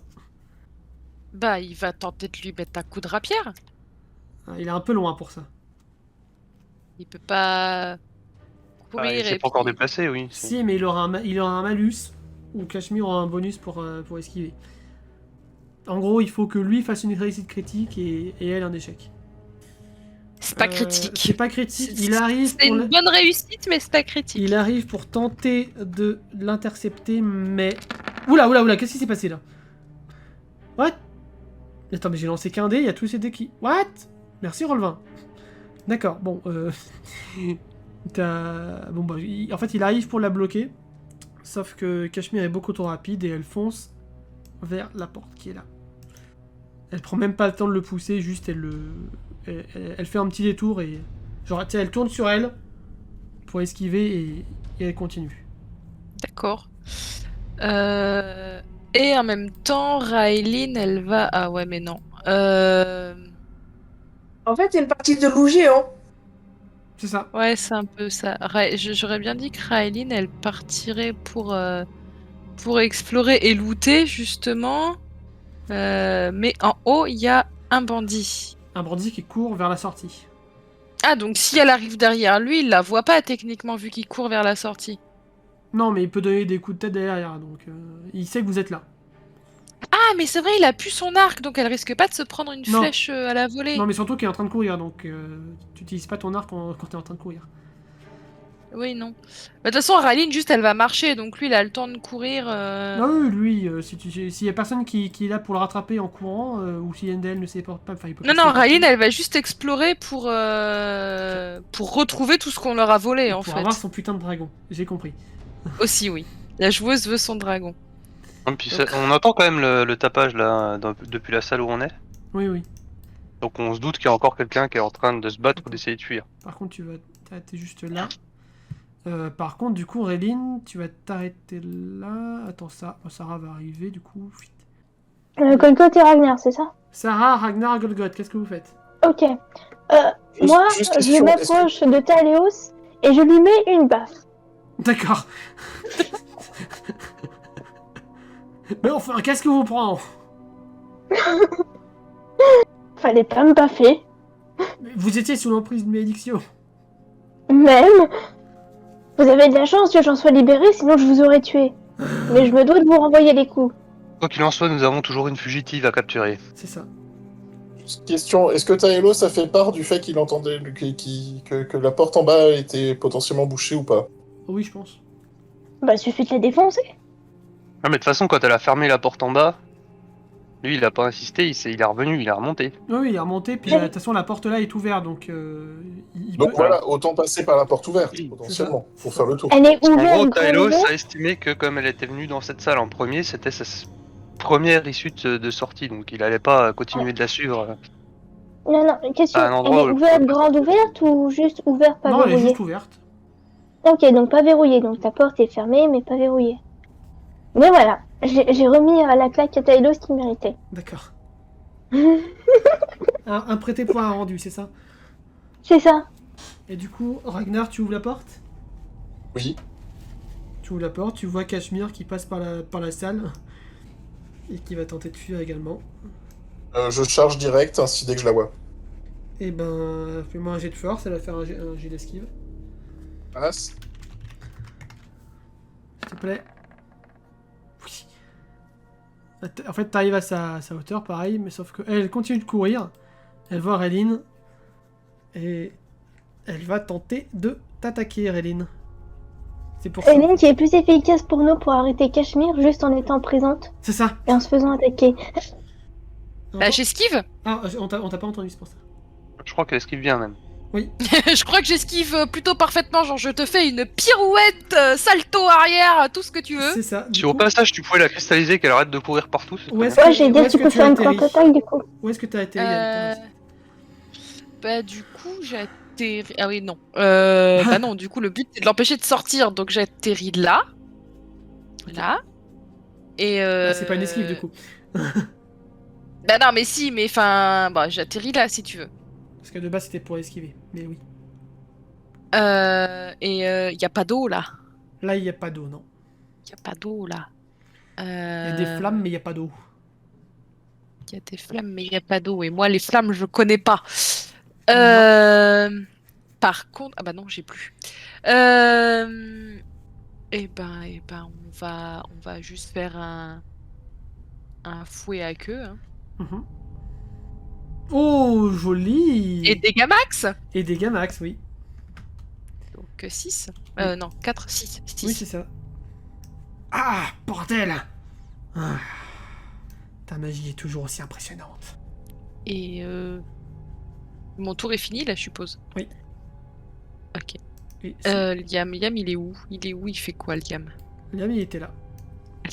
Bah, il va tenter de lui mettre un coup de rapière. Ah, il est un peu loin pour ça. Il peut pas Ah, courir il et s'est pas encore puis- déplacé, oui. Si, mais il aura un malus, ou Cachemire aura un bonus pour esquiver. En gros, il faut que lui fasse une réussite critique et elle un échec. C'est pas critique. C'est pas critique. C'est- Il arrive C'est pour une bonne réussite, mais c'est pas critique. Il arrive pour tenter de l'intercepter, mais... Oula, qu'est-ce qui s'est passé là? What? Attends, mais j'ai lancé qu'un dé, il y a tous ces dés qui... What? Merci, Rolvin. D'accord, bon, Bon, bah, en fait, il arrive pour la bloquer, sauf que Cachemire est beaucoup trop rapide et elle fonce vers la porte qui est là. Elle prend même pas le temps de le pousser, juste elle fait un petit détour et... Genre, tu sais, elle tourne sur elle pour esquiver et elle continue. D'accord. Et en même temps, Raeline, elle va... Ah ouais, mais non. En fait, c'est une partie de loup géant. C'est ça. Ouais, c'est un peu ça. J'aurais bien dit que Raeline, elle partirait pour explorer et looter, justement. Mais en haut, il y a un bandit. Un bandit qui court vers la sortie. Ah, donc si elle arrive derrière lui, il la voit pas, techniquement, vu qu'il court vers la sortie. Non, mais il peut donner des coups de tête derrière, donc il sait que vous êtes là. Ah, mais c'est vrai, il a plus son arc, donc elle risque pas de se prendre une Non. flèche à la volée. Non, mais surtout qu'il est en train de courir, donc tu utilises pas ton arc quand t'es en train de courir. Oui, non. Bah, de toute façon, Raline, juste, elle va marcher, donc lui, il a le temps de courir. Ah oui, lui, s'il y a personne qui est là pour le rattraper en courant, ou si NDL ne s'éporte pas, enfin il peut Non, pas non, se Raline, téléporter elle va juste explorer pour retrouver tout ce qu'on leur a volé, en pour fait. avoir son putain de dragon, j'ai compris. Aussi, oui. La joueuse veut son dragon. Et puis on entend quand même le tapage là depuis la salle où on est. Oui, oui. Donc on se doute qu'il y a encore quelqu'un qui est en train de se battre ou d'essayer de fuir. Par contre, t'es juste là. Par contre, du coup, Réline, tu vas t'arrêter là. Attends, Sarah va arriver, du coup. Fuit. Golgoth et Ragnar, c'est ça? Sarah, Ragnar, Golgoth, qu'est-ce que vous faites? Ok. Moi, juste je question, m'approche de Taléos et je lui mets une baffe. D'accord. Mais enfin, qu'est-ce que vous prend? Fallait pas me baffer. Vous étiez sous l'emprise de malédiction. Même. Vous avez de la chance que j'en sois libérée, sinon je vous aurais tué. Mais je me dois de vous renvoyer les coups. Quoi qu'il en soit, nous avons toujours une fugitive à capturer. C'est ça. Juste question, est-ce que Taelos a fait part du fait qu'il entendait que la porte en bas était potentiellement bouchée ou pas? Oui, je pense. Bah, suffit de la défoncer. Ah mais de toute façon, quand elle a fermé la porte en bas, lui il a pas insisté, il est revenu, il est remonté. Oui, il est remonté, puis de toute façon, la porte là est ouverte, donc il Donc peut... voilà, autant passer par la porte ouverte, Oui, potentiellement, pour faire le tour. Elle est En ouverte, gros, grande Taelos ouverte. a estimé que comme elle était venue dans cette salle en premier, c'était sa première issue de sortie, donc il allait pas continuer de la suivre. Non, non, question. À un endroit Elle est où elle ouverte, pouvait pas grande sortir. ouverte ou juste ouverte, pas Non, elle est verrouillée? juste ouverte. Ok, donc pas verrouillée. Donc ta porte est fermée, mais pas verrouillée. Mais voilà, j'ai remis la claque à Taïlos qu'il méritait. D'accord. Un prêté pour un rendu, c'est ça? C'est ça. Et du coup, Ragnar, tu ouvres la porte? Oui. Tu ouvres la porte, tu vois Cachemire qui passe par la salle. Et qui va tenter de fuir également. Je charge direct, ainsi dès que je la vois. Et ben, fais-moi un jet de force, elle va faire un jet d'esquive. Passe. S'il te plaît. Oui. En fait, t'arrives à sa hauteur, pareil, mais sauf que elle continue de courir. Elle voit Réline. Et elle va tenter de t'attaquer, Réline. C'est pour ça. Hélène qui est plus efficace pour nous pour arrêter Cachemire juste en étant présente C'est ça. et en se faisant attaquer. Bah, j'esquive. Ah, on t'a pas entendu, c'est pour ça. Je crois qu'elle esquive bien même. Je crois que j'esquive plutôt parfaitement. Genre, je te fais une pirouette, salto arrière, tout ce que tu veux. C'est ça. Du Si au coup, passage tu pouvais la cristalliser, qu'elle arrête de courir partout, c'est Où très est-ce bien. Ouais, j'ai où dit est-ce que tu que peux tu faire une atterris contre-attaque du coup. où est-ce que t'as atterri, Yann? Bah, du coup, j'atterris. Ah oui, non. Bah, non, du coup, le but, c'est de l'empêcher de sortir. Donc, j'atterris là. Là. Et. Ah, c'est pas une esquive, du coup. Bah, non, mais si, mais enfin. Bah, j'atterris là, si tu veux. Parce que de base, c'était pour esquiver. Mais oui. Et y a pas d'eau là. Là, il n'y a pas d'eau, non. Y a pas d'eau là. Il y a des flammes, mais il n'y a pas d'eau. Y a des flammes, mais y a pas d'eau. Et moi, les flammes, je connais pas. Par contre, ah bah non, j'ai plus. Eh ben, on va juste faire un fouet à queue. Hein. Mhm. Oh, joli! Et dégâts max. Et des max, oui. Donc 6. Oui. Non, 4, 6. Oui, c'est ça. Ah, bordel! Ah. Ta magie est toujours aussi impressionnante. Et mon tour est fini là, je suppose. Oui. Ok. Oui, Liam, il est où? Il fait quoi, Liam? Liam, il était là.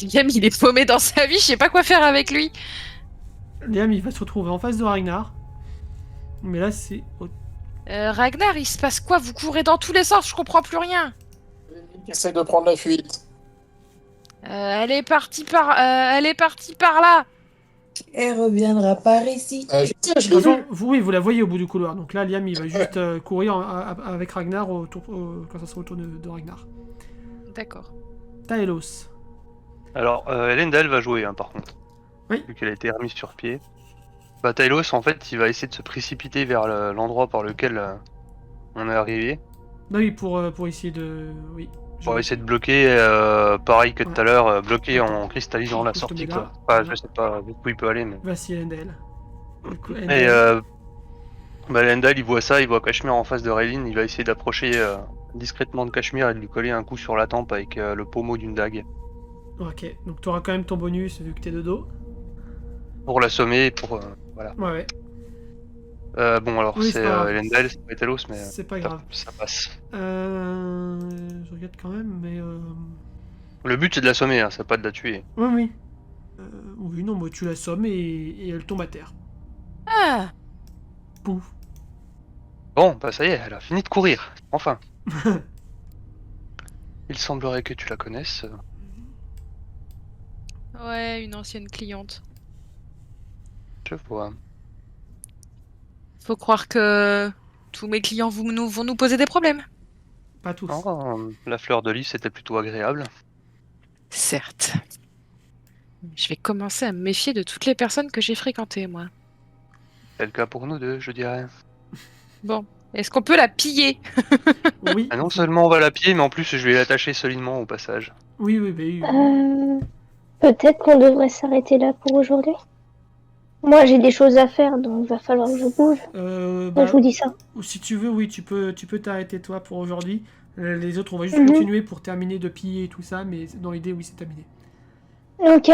Liam, il est paumé dans sa vie, je sais pas quoi faire avec lui. Liam, il va se retrouver en face de Ragnar. Mais là, c'est... Ragnar, il se passe quoi? Vous courez dans tous les sens, je comprends plus rien. Essaye de prendre la fuite. Elle est partie par là. Elle reviendra par ici. Je sais, je De l'ai toute vu. façon, oui, vous la voyez au bout du couloir. Donc là, Liam, il va juste courir avec Ragnar quand ça sera au tour de Ragnar. D'accord. Taelos. Alors, Elendel va jouer, hein, par contre. Oui. Vu qu'elle a été remise sur pied. Bah, Taelos, en fait, il va essayer de se précipiter vers l'endroit par lequel on est arrivé. Bah oui, pour essayer de... Oui. Je- On va essayer de bloquer, pareil que tout Ouais. à l'heure, bloquer Attends. en cristallisant la Je te sortie mets là. quoi. Enfin, Voilà. je sais pas où il peut aller, mais. Voici Endel. Du coup, Et Endel. Lendal, il voit ça, il voit Cashmere en face de Raylin, il va essayer d'approcher discrètement de Cashmere et de lui coller un coup sur la tempe avec le pommeau d'une dague. Ok, donc tu auras quand même ton bonus vu que t'es de dos. Pour l'assommer, voilà. Ouais. Bon alors Oui, c'est c'est pas grave. Lendal, c'est Métalos, mais C'est pas grave. ça passe. Je regarde quand même, mais. Le but c'est de l'assommer, hein, c'est pas de la tuer. Oui, oui. Oui, non, moi tu l'assommes et elle tombe à terre. Ah, Pouf. Bon, bah ça y est, elle a fini de courir, enfin. Il semblerait que tu la connaisses. ouais, une ancienne cliente. Je vois. Faut croire que tous mes clients vont nous poser des problèmes. Pas tous. Oh, la fleur de lys était plutôt agréable. Certes. Je vais commencer à me méfier de toutes les personnes que j'ai fréquentées, moi. C'est le cas pour nous deux, je dirais. Bon, est-ce qu'on peut la piller? Oui. Ah non seulement on va la piller, mais en plus je vais l'attacher solidement au passage. Oui, oui, bah, oui. Peut-être qu'on devrait s'arrêter là pour aujourd'hui. Moi, j'ai des choses à faire, donc il va falloir que je bouge. Bah, Je vous dis ça. ou si tu veux, oui, tu peux t'arrêter toi pour aujourd'hui. Les autres, on va juste Mhm. continuer pour terminer de piller et tout ça, mais dans l'idée, oui, c'est terminé. Ok,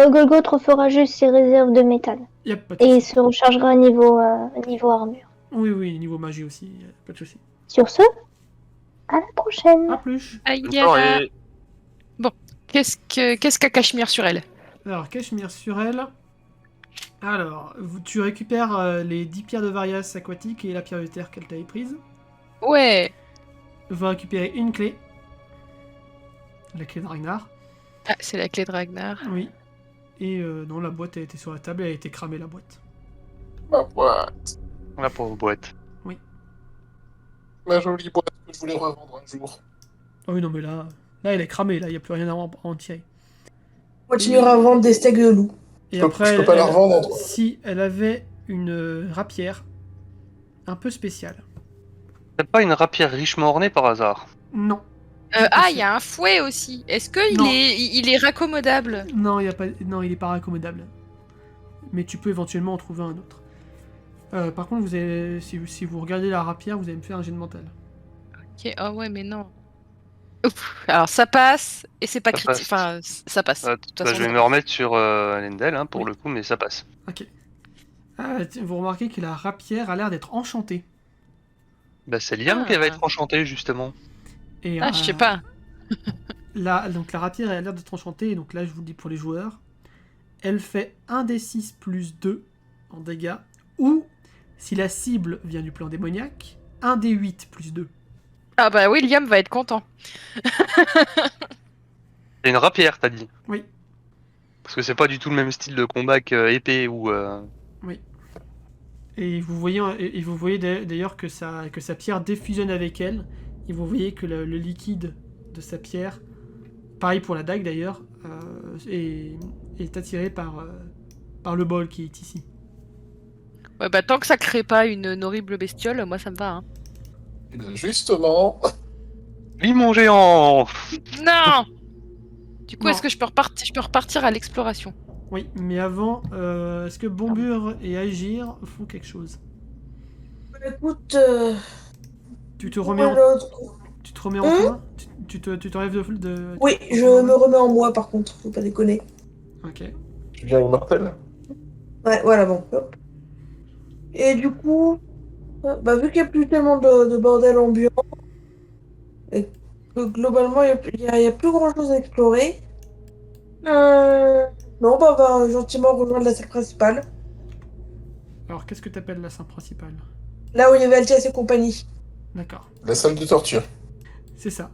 Golgoth refera juste ses réserves de métal. Yep, pas de Et soucis. se rechargera niveau armure. Oui, oui, niveau magie aussi, pas de soucis. Sur ce, à la prochaine. À plus. Aïe, Bonne soirée. qu'est-ce qu'a Cachemire sur elle? Alors, Cachemire sur elle. Alors, tu récupères les 10 pierres de Varias aquatiques et la pierre de terre qu'elle t'avait prise. Ouais. Vous récupérez une clé. La clé de Ragnar. Ah, c'est la clé de Ragnar. Oui. Et non, la boîte a été sur la table et a été cramée, la boîte. Ma boîte. La pauvre boîte. Ma jolie boîte que je voulais revendre un jour. Ah oui, non, mais là, elle est cramée, là, il n'y a plus rien à en tirer. On continuera à vendre des steaks de loup. Et Je peux- après, je peux pas la revendre. si elle avait une rapière un peu spéciale. T'as pas une rapière richement ornée par hasard? Non. Il y a un fouet aussi. Est-ce Non. il est raccommodable? Non, il est pas raccommodable. Mais tu peux éventuellement en trouver un autre. Par contre, si vous regardez la rapière, vous allez me faire un jet de mental. Ok, oh ouais, mais non. Ouf. Alors ça passe, et c'est pas Ça critique. passe. Enfin, ça passe. De toute Bah, façon, je vais ça me passe. remettre sur Lendal pour Oui. le coup, mais ça passe. Ok. Vous remarquez que la rapière a l'air d'être enchantée. Bah c'est Liam qui va Ah. être enchanté justement. Et, Ah, je sais pas. Donc la rapière a l'air d'être enchantée, et donc là je vous le dis pour les joueurs, elle fait 1d6 plus 2 en dégâts, ou si la cible vient du plan démoniaque, 1d8 plus 2. Ah bah oui, Liam va être content. C'est une rapière, t'as dit? Oui. Parce que c'est pas du tout le même style de combat que épée ou. Et vous voyez d'ailleurs que sa pierre défusionne avec elle, et vous voyez que le liquide de sa pierre, pareil pour la dague d'ailleurs, est attiré par le bol qui est ici. Ouais, bah tant que ça crée pas une horrible bestiole, moi ça me va. Hein. Et bien, justement, Limon géant! Non. Du coup, Non. est-ce que je peux repartir à l'exploration? Oui, mais avant, est-ce que Bombure et Agir font quelque chose? Écoute, Tu te remets en, tu te remets en toi? Tu t'enlèves de... oui, je me remets en moi par contre, faut pas déconner. Ok. je viens immortel. Ouais, voilà, bon. Hop. Et du coup, bah, vu qu'il n'y a plus tellement de bordel ambiant, et que globalement, il y a plus grand chose à explorer, non, bah, on va gentiment rejoindre la salle principale, Alors, qu'est-ce que t'appelles la scène principale? là où il y avait Altias et compagnie. D'accord. La salle de torture. C'est ça.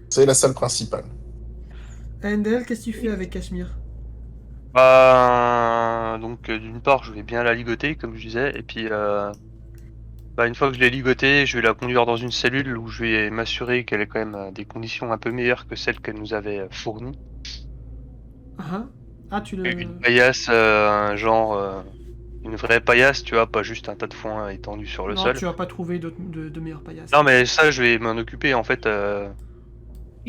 C'est la salle principale. Endel, qu'est-ce que tu fais avec Cachemire? Donc d'une part, je vais bien la ligoter, comme je disais, et puis une fois que je l'ai ligotée, je vais la conduire dans une cellule où je vais m'assurer qu'elle ait quand même des conditions un peu meilleures que celles qu'elle nous avait fournies. Ah, tu le... Une paillasse, une vraie paillasse, tu vois, pas juste un tas de foin étendu sur le Non, sol. tu vas pas trouver de meilleure paillasse. Non, mais ça, je vais m'en occuper en fait.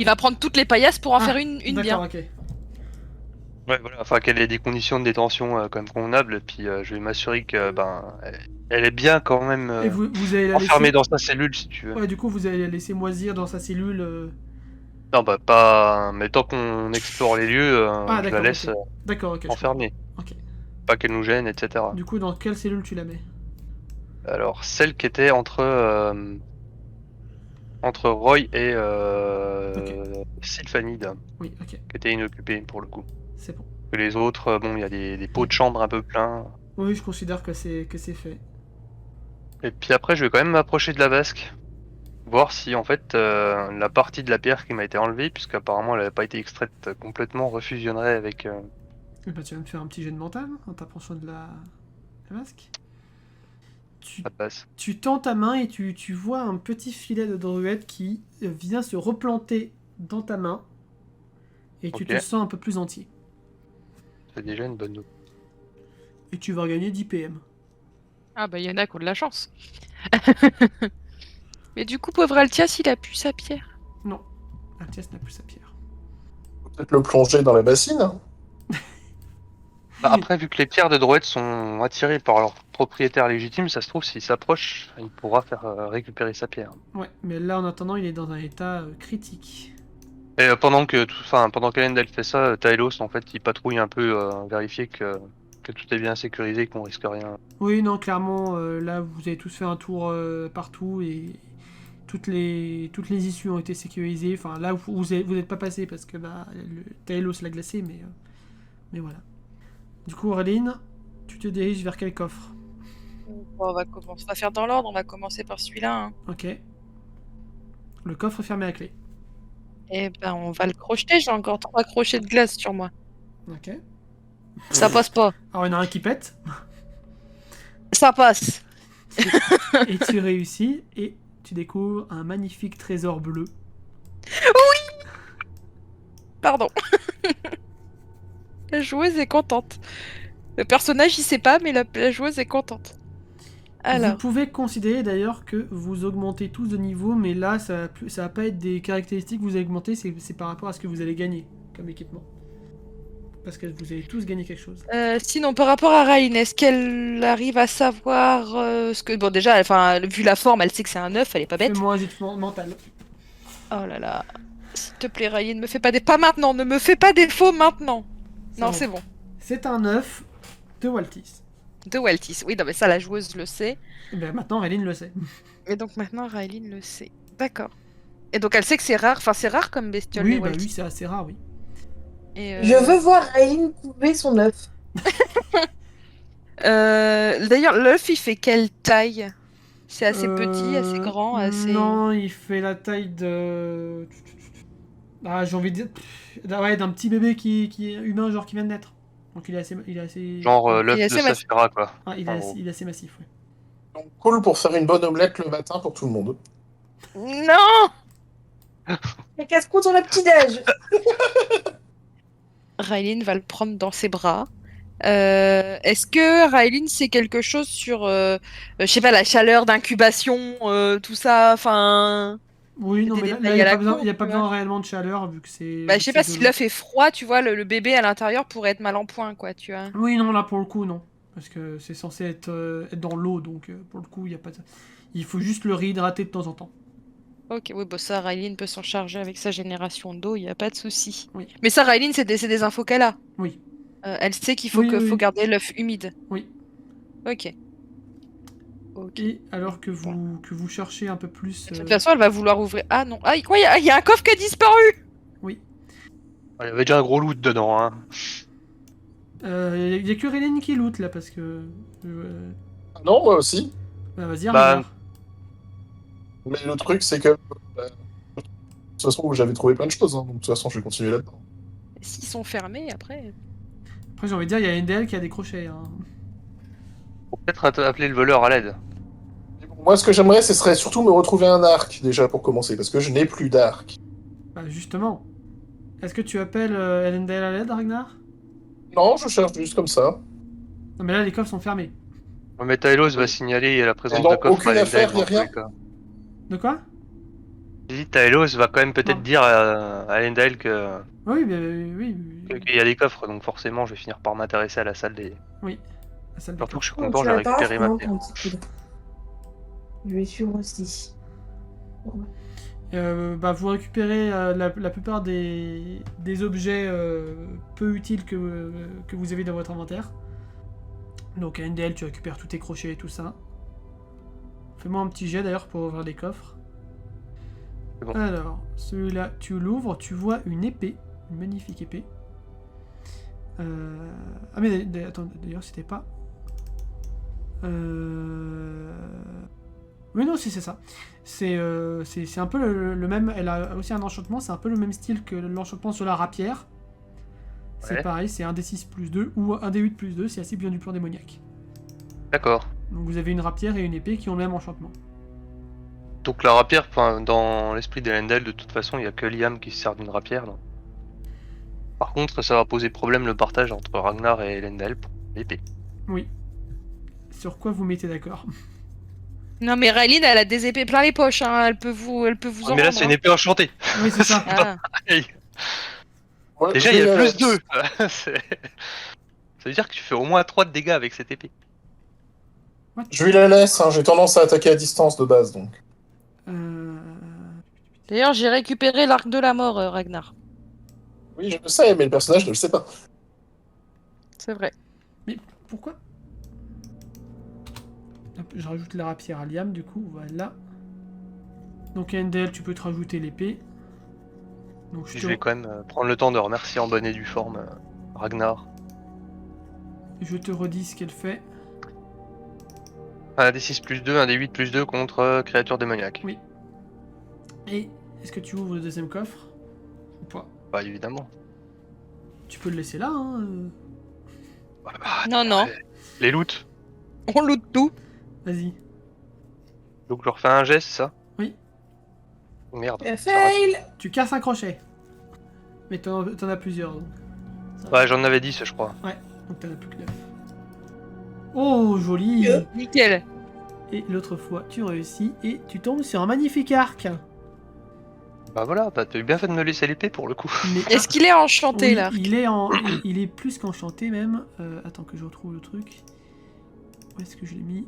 Il va prendre toutes les paillasses pour en Ah, faire une bien. D'accord, ok. Ouais, voilà. Enfin, qu'elle ait des conditions de détention quand même convenables, et puis je vais m'assurer que elle est bien quand même Et vous allez la enfermée laisser... dans sa cellule, si tu veux. Ouais, du coup, vous allez la laisser moisir dans sa cellule. Non, bah pas. Mais tant qu'on explore les lieux, Ah, je la d'accord, laisse ok. D'accord, ok. je enfermée. comprends. Ok. Pas qu'elle nous gêne, etc. Du coup, dans quelle cellule tu la mets? Alors, celle qui était entre Roy et Sylphanide, Oui, ok. qui était inoccupée pour le coup. C'est bon. Que les autres, bon, il y a des pots de chambre un peu pleins. Oui, je considère que c'est fait. Et puis après, je vais quand même m'approcher de la vasque. Voir si en fait la partie de la pierre qui m'a été enlevée, puisqu'apparemment elle n'avait pas été extraite complètement, refusionnerait avec. Et bah, tu vas me faire un petit jet de mental en t'approchant de la masque. La passe. Tu tends ta main et tu vois un petit filet de druide qui vient se replanter dans ta main. Et tu Ok. te sens un peu plus entier. C'est déjà une bonne note. Et tu vas gagner 10 PM. Ah bah il y en a qui ont de la chance. Mais du coup, pauvre Altias, il a pu sa pierre. Non, Altias n'a plus sa pierre. Peut-être le plonger dans la bassine. Hein. Bah, après, vu que les pierres de droite sont attirées par leur propriétaire légitime, ça se trouve, s'il s'approche, il pourra faire récupérer sa pierre. Ouais, mais là en attendant, il est dans un état critique. Et pendant qu'Elendel fait ça, Taelos, en fait, il patrouille un peu, vérifier que tout est bien sécurisé, qu'on risque rien. Oui, non, clairement, là vous avez tous fait un tour partout et toutes les issues ont été sécurisées. Enfin, là vous êtes pas passé parce que bah, le Taelos l'a glacé, mais voilà. Du coup, Auréline, tu te diriges vers quel coffre? Bon, on va faire dans l'ordre, on va commencer par celui-là. Hein. Ok. Le coffre est fermé à clé. Et ben on va le crocheter, j'ai encore 3 crochets de glace sur moi. Ok. Ça passe pas. Alors, il y en a un qui pète. Ça passe. Et tu réussis et tu découvres un magnifique trésor bleu. Pardon. La joueuse est contente. Le personnage il sait pas, mais la joueuse est contente. Vous Alors, pouvez considérer d'ailleurs que vous augmentez tous de niveau, mais là, ça va pas être des caractéristiques que vous allez augmenter, c'est par rapport à ce que vous allez gagner comme équipement. Parce que vous allez tous gagner quelque chose. sinon par rapport à Rain, est-ce qu'elle arrive à savoir ce que... Bon déjà, enfin, vu la forme, elle sait que c'est un œuf, elle est pas bête. Fais-moi un jet de mental. Oh là là. S'il te plaît, Rain, ne me fais pas des... Pas maintenant, ne me fais pas défaut maintenant. Non, c'est bon. C'est un œuf de Waltis. De Waltis. Oui, non, mais ça, la joueuse le sait. Et bien maintenant, Réline le sait. Et donc maintenant, Raeline le sait. D'accord. Et donc elle sait que c'est rare. Enfin, c'est rare comme bestiole, Oui, les bah Waltis. oui, c'est assez rare, oui. Et, Je veux voir Aileen couper son œuf. D'ailleurs, l'œuf, il fait quelle taille? C'est assez petit, assez Euh, grand, assez... Non, il fait la taille de... Ah, j'ai envie de dire... Ouais, d'un petit bébé qui est humain, genre qui vient de naître. Donc il est assez... Genre Il est l'œuf de assez massif. Saphira, quoi. Ah, il en est gros. il est assez massif, ouais. Donc, cool pour faire une bonne omelette le matin pour tout le monde. Non! Et casse-croûte sur le petit-déj. Raeline va le prendre dans ses bras. Est-ce que Raeline sait quelque chose sur, je sais pas, la chaleur d'incubation, tout ça, enfin... Oui, non, Des mais là, détails il n'y à a la pas besoin, cour, il y a pas tu besoin vois. réellement de chaleur, vu que c'est... Bah, vu je sais que pas, c'est si de l'eau. l'œuf est froid, tu vois, le bébé à l'intérieur pourrait être mal en point, quoi, tu vois. Oui, non, là, pour le coup, non. Parce que c'est censé être dans l'eau, donc pour le coup, il y a pas de... Il faut juste le réhydrater de temps en temps. Ok, oui, bah ça, Raeline peut s'en charger avec sa génération d'eau, il a pas de souci. Oui. Mais ça, Raeline, c'est des infos qu'elle a. Oui. Elle sait qu'il faut, Oui, oui, faut oui. garder l'œuf humide. Oui. Ok. Ok. Et alors que vous cherchez un peu plus... De toute façon, elle va vouloir ouvrir. Ah non. Ah, quoi, il y a un coffre qui a disparu! Oui. Il y avait déjà un gros loot dedans, hein. Il y a que Réline qui loot, là, parce que... Ah non, moi aussi. Bah, vas-y, Bah, Arnaud. Mais le truc, c'est que. De toute façon, j'avais trouvé plein de choses, hein, donc de toute façon, je vais continuer là-dedans. S'ils sont fermés, après. Après, j'ai envie de dire, il y a NDL qui a des crochets. Hein. faut peut-être appeler le voleur à l'aide. Mais bon, moi, ce que j'aimerais, ce serait surtout me retrouver un arc, déjà, pour commencer, parce que je n'ai plus d'arc. Bah, justement. Est-ce que tu appelles LNDL à l'aide, Ragnar? Non, je cherche juste comme ça. Non, mais là, les coffres sont fermés. Mais Taelos va signaler la présence Et donc, de coffre aucune à affaire, l'Endel, y a rien dans tous les cas. De quoi? Dis, Taelos va quand même peut-être Ah. dire à Lendal que Oui, mais oui, qu'il y a des coffres, donc forcément je vais finir par m'intéresser à la salle des. oui. La salle des Surtout que je suis Oh, content, tu j'ai l'as pas, récupéré ma non, pierre. ton petit coude. Je vais suivre aussi. Vous récupérez la plupart des objets peu utiles que vous avez dans votre inventaire. Donc à NDL, tu récupères tous tes crochets et tout ça. Fais-moi un petit jet d'ailleurs pour ouvrir les coffres. C'est bon. Alors, celui-là, tu l'ouvres, tu vois une épée. Une magnifique épée. Ah mais attends, d'ailleurs c'était pas... Oui non, si c'est ça. C'est un peu le même... Elle a aussi un enchantement, c'est un peu le même style que l'enchantement sur la rapière. C'est Ouais. pareil, c'est un D6 plus 2 ou un D8 plus 2, c'est assez bien du plan démoniaque. D'accord. Donc vous avez une rapière et une épée qui ont le même enchantement. Donc la rapière, enfin, dans l'esprit de Lendal, de toute façon, il y a que Liam qui se sert d'une rapière. Donc. Par contre, ça va poser problème le partage entre Ragnar et Lendal pour l'épée. Oui. Sur quoi vous mettez d'accord? Non, mais Rayline, elle a des épées plein les poches, hein. Elle peut vous en Ah, mais là, vendre, c'est une hein. épée enchantée. Oui, c'est ça. Ah. Hey. Ouais, Déjà, je il y vais a y aller. plus 2. Ça veut dire que tu fais au moins 3 de dégâts avec cette épée. Je lui la laisse, hein, j'ai tendance à attaquer à distance de base, donc. Euh... D'ailleurs, j'ai récupéré l'arc de la mort, Ragnar. Oui, je le sais, mais le personnage ne le sait pas. C'est vrai. Mais pourquoi? Hop, je rajoute la rapière à Liam, du coup, voilà. Donc à NDL, tu peux te rajouter l'épée. Donc Je vais quand même prendre le temps de remercier en bonne et due forme Ragnar. je te redis ce qu'elle fait. Un D6 plus 2, un D8 plus 2 contre créature démoniaque. Oui. Et est-ce que tu ouvres le deuxième coffre? Ou pas? Bah évidemment. Tu peux le laisser là, hein. Ah, Non, non. Les loots. On loot tout. Vas-y. Donc je refais un geste, c'est ça? Oui. Merde. Et ça rate. fail! Tu casses un crochet. Mais t'en as plusieurs, donc. Ça va. Ouais, j'en avais 10, je crois. Donc t'en as plus que 9. Oh, joli! Nickel. Et l'autre fois, tu réussis et tu tombes sur un magnifique arc. Bah voilà, bah t'as bien fait de me laisser l'épée pour le coup. Mais Est-ce qu'il est enchanté, oui, l'arc? il est plus qu'enchanté même. Attends que je retrouve le truc. Où est-ce que je l'ai mis?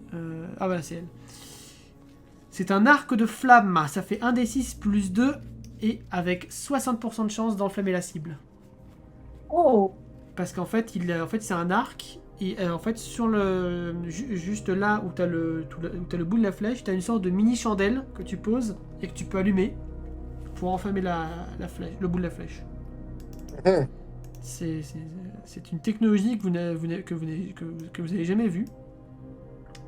Ah voilà, c'est elle. C'est un arc de flamme. Ça fait 1 D6 plus 2 et avec 60% de chance d'enflammer la cible. Oh! Parce qu'en fait, c'est un arc. Et en fait, sur le juste là où t'as le bout de la flèche, t'as une sorte de mini chandelle que tu poses et que tu peux allumer pour enflammer la flèche, le bout de la flèche. Hum. C'est une technologie que vous n'avez jamais vue.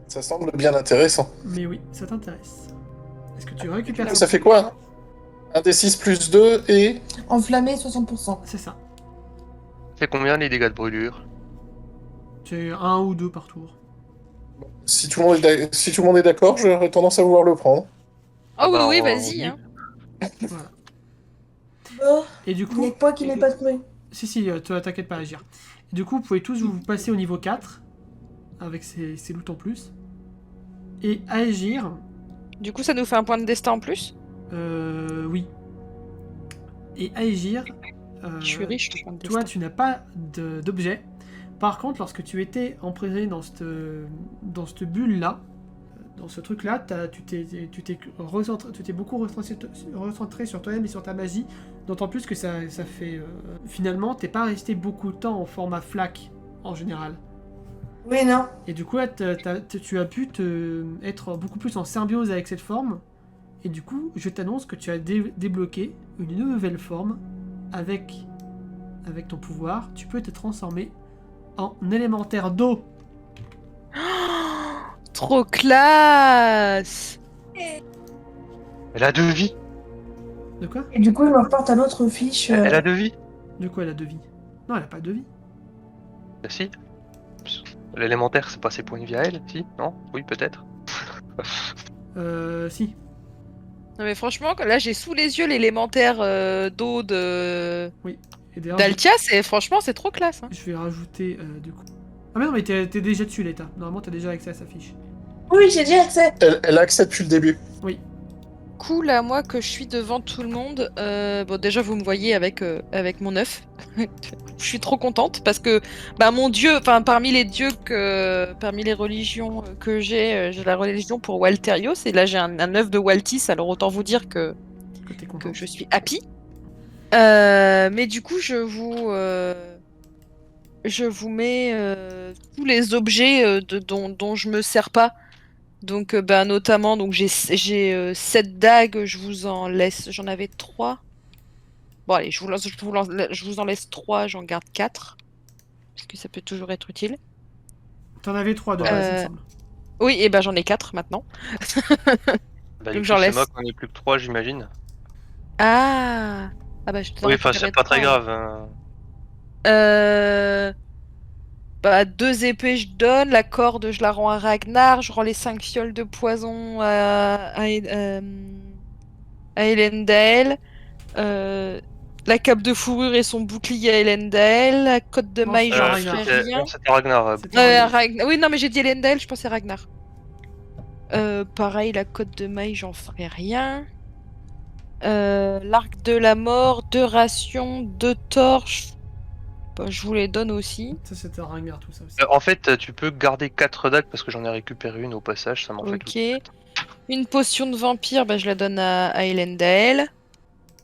Ça semble bien intéressant. Mais oui, ça t'intéresse. Est-ce que tu récupères Ça fait quoi? Un D6 plus 2 et... Enflammé 60%. C'est ça. C'est combien les dégâts de brûlure? C'est 1 ou 2 par tour. Si tout le monde est d'accord, j'aurais tendance à vouloir le prendre. Oh bah, oui, on- vas-y. on- Hein. Voilà. Oh, Et du il coup... n'y a que moi qui n'ai pas trouvé. Si, toi, t'inquiète pas à agir. Et du coup, vous pouvez tous vous passer au niveau 4, avec ces loots en plus. Et agir, Du coup, ça nous fait un point de destin en plus. oui. Et agir, Je suis riche, le point de toi, destin. tu n'as pas d'objet. Par contre, lorsque tu étais emprisonné dans cette bulle-là, dans ce truc-là, tu t'es beaucoup recentré sur toi-même et sur ta magie, d'autant plus que ça fait... finalement, t'es pas resté beaucoup de temps en format flaque, en général. Oui, non. Et du coup, là, tu as pu être beaucoup plus en symbiose avec cette forme, et du coup, je t'annonce que tu as débloqué une nouvelle forme avec ton pouvoir. Tu peux te transformer en élémentaire d'eau. Trop classe. Elle a 2 vies. De quoi? Et du coup, il me reporte à l'autre fiche. Elle a 2 vies. De quoi elle a 2 vies? Non, elle a pas 2 vies. Bah si. L'élémentaire, c'est pas ses points de vie à elle, si? Non? Oui, peut-être. Si. Non mais franchement, là j'ai sous les yeux l'élémentaire d'eau de Et d'ailleurs, d'Altia, franchement c'est trop classe. Hein. je vais rajouter du coup. Ah mais non, mais t'es déjà dessus, l'état. Normalement, t'as déjà accès à sa fiche. Oui, j'ai déjà accès. Elle a accès depuis le début. Oui. coup, là, moi, que je suis devant tout le monde, bon, déjà, vous me voyez avec mon œuf. Je suis trop contente parce que, bah, mon dieu, enfin, parmi les religions que j'ai la religion pour Walterios, et là, j'ai un œuf de Waltis, alors autant vous dire que T'es content. je suis happy. Mais du coup, je vous mets tous les objets dont je me sers pas. Donc, bah, notamment, donc j'ai 7 dagues, je vous en laisse. J'en avais 3. Bon, allez, je vous en laisse 3, j'en garde 4. Parce que ça peut toujours être utile. T'en avais 3 de base, il me semble. Oui, et ben j'en ai 4 maintenant. Bah, Donc du j'en coup, c'est laisse. moi qu'on est plus que 3, j'imagine. Ah! Ah bah je te Oui, enfin, c'est pas très grave. Hein. Bah, 2 épées je donne, la corde je la rends à Ragnar, je rends les 5 fioles de poison à Elendil, la cape de fourrure et son bouclier à Elendil, la côte de Non, maille c'est j'en Ragnar. fais rien. Non, c'était Ragnar. C'était Ragnar. Oui non mais j'ai dit Elendil, je pensais Ragnar. Pareil, la côte de maille j'en ferai rien. L'arc de la mort, 2 rations, 2 torches. Bah, je vous les donne aussi. Ça, c'était Ragnar, tout ça aussi. En fait, tu peux garder 4 dagues parce que j'en ai récupéré une au passage, ça m'en fait tout. Ok. Une potion de vampire, bah, je la donne à Elendil.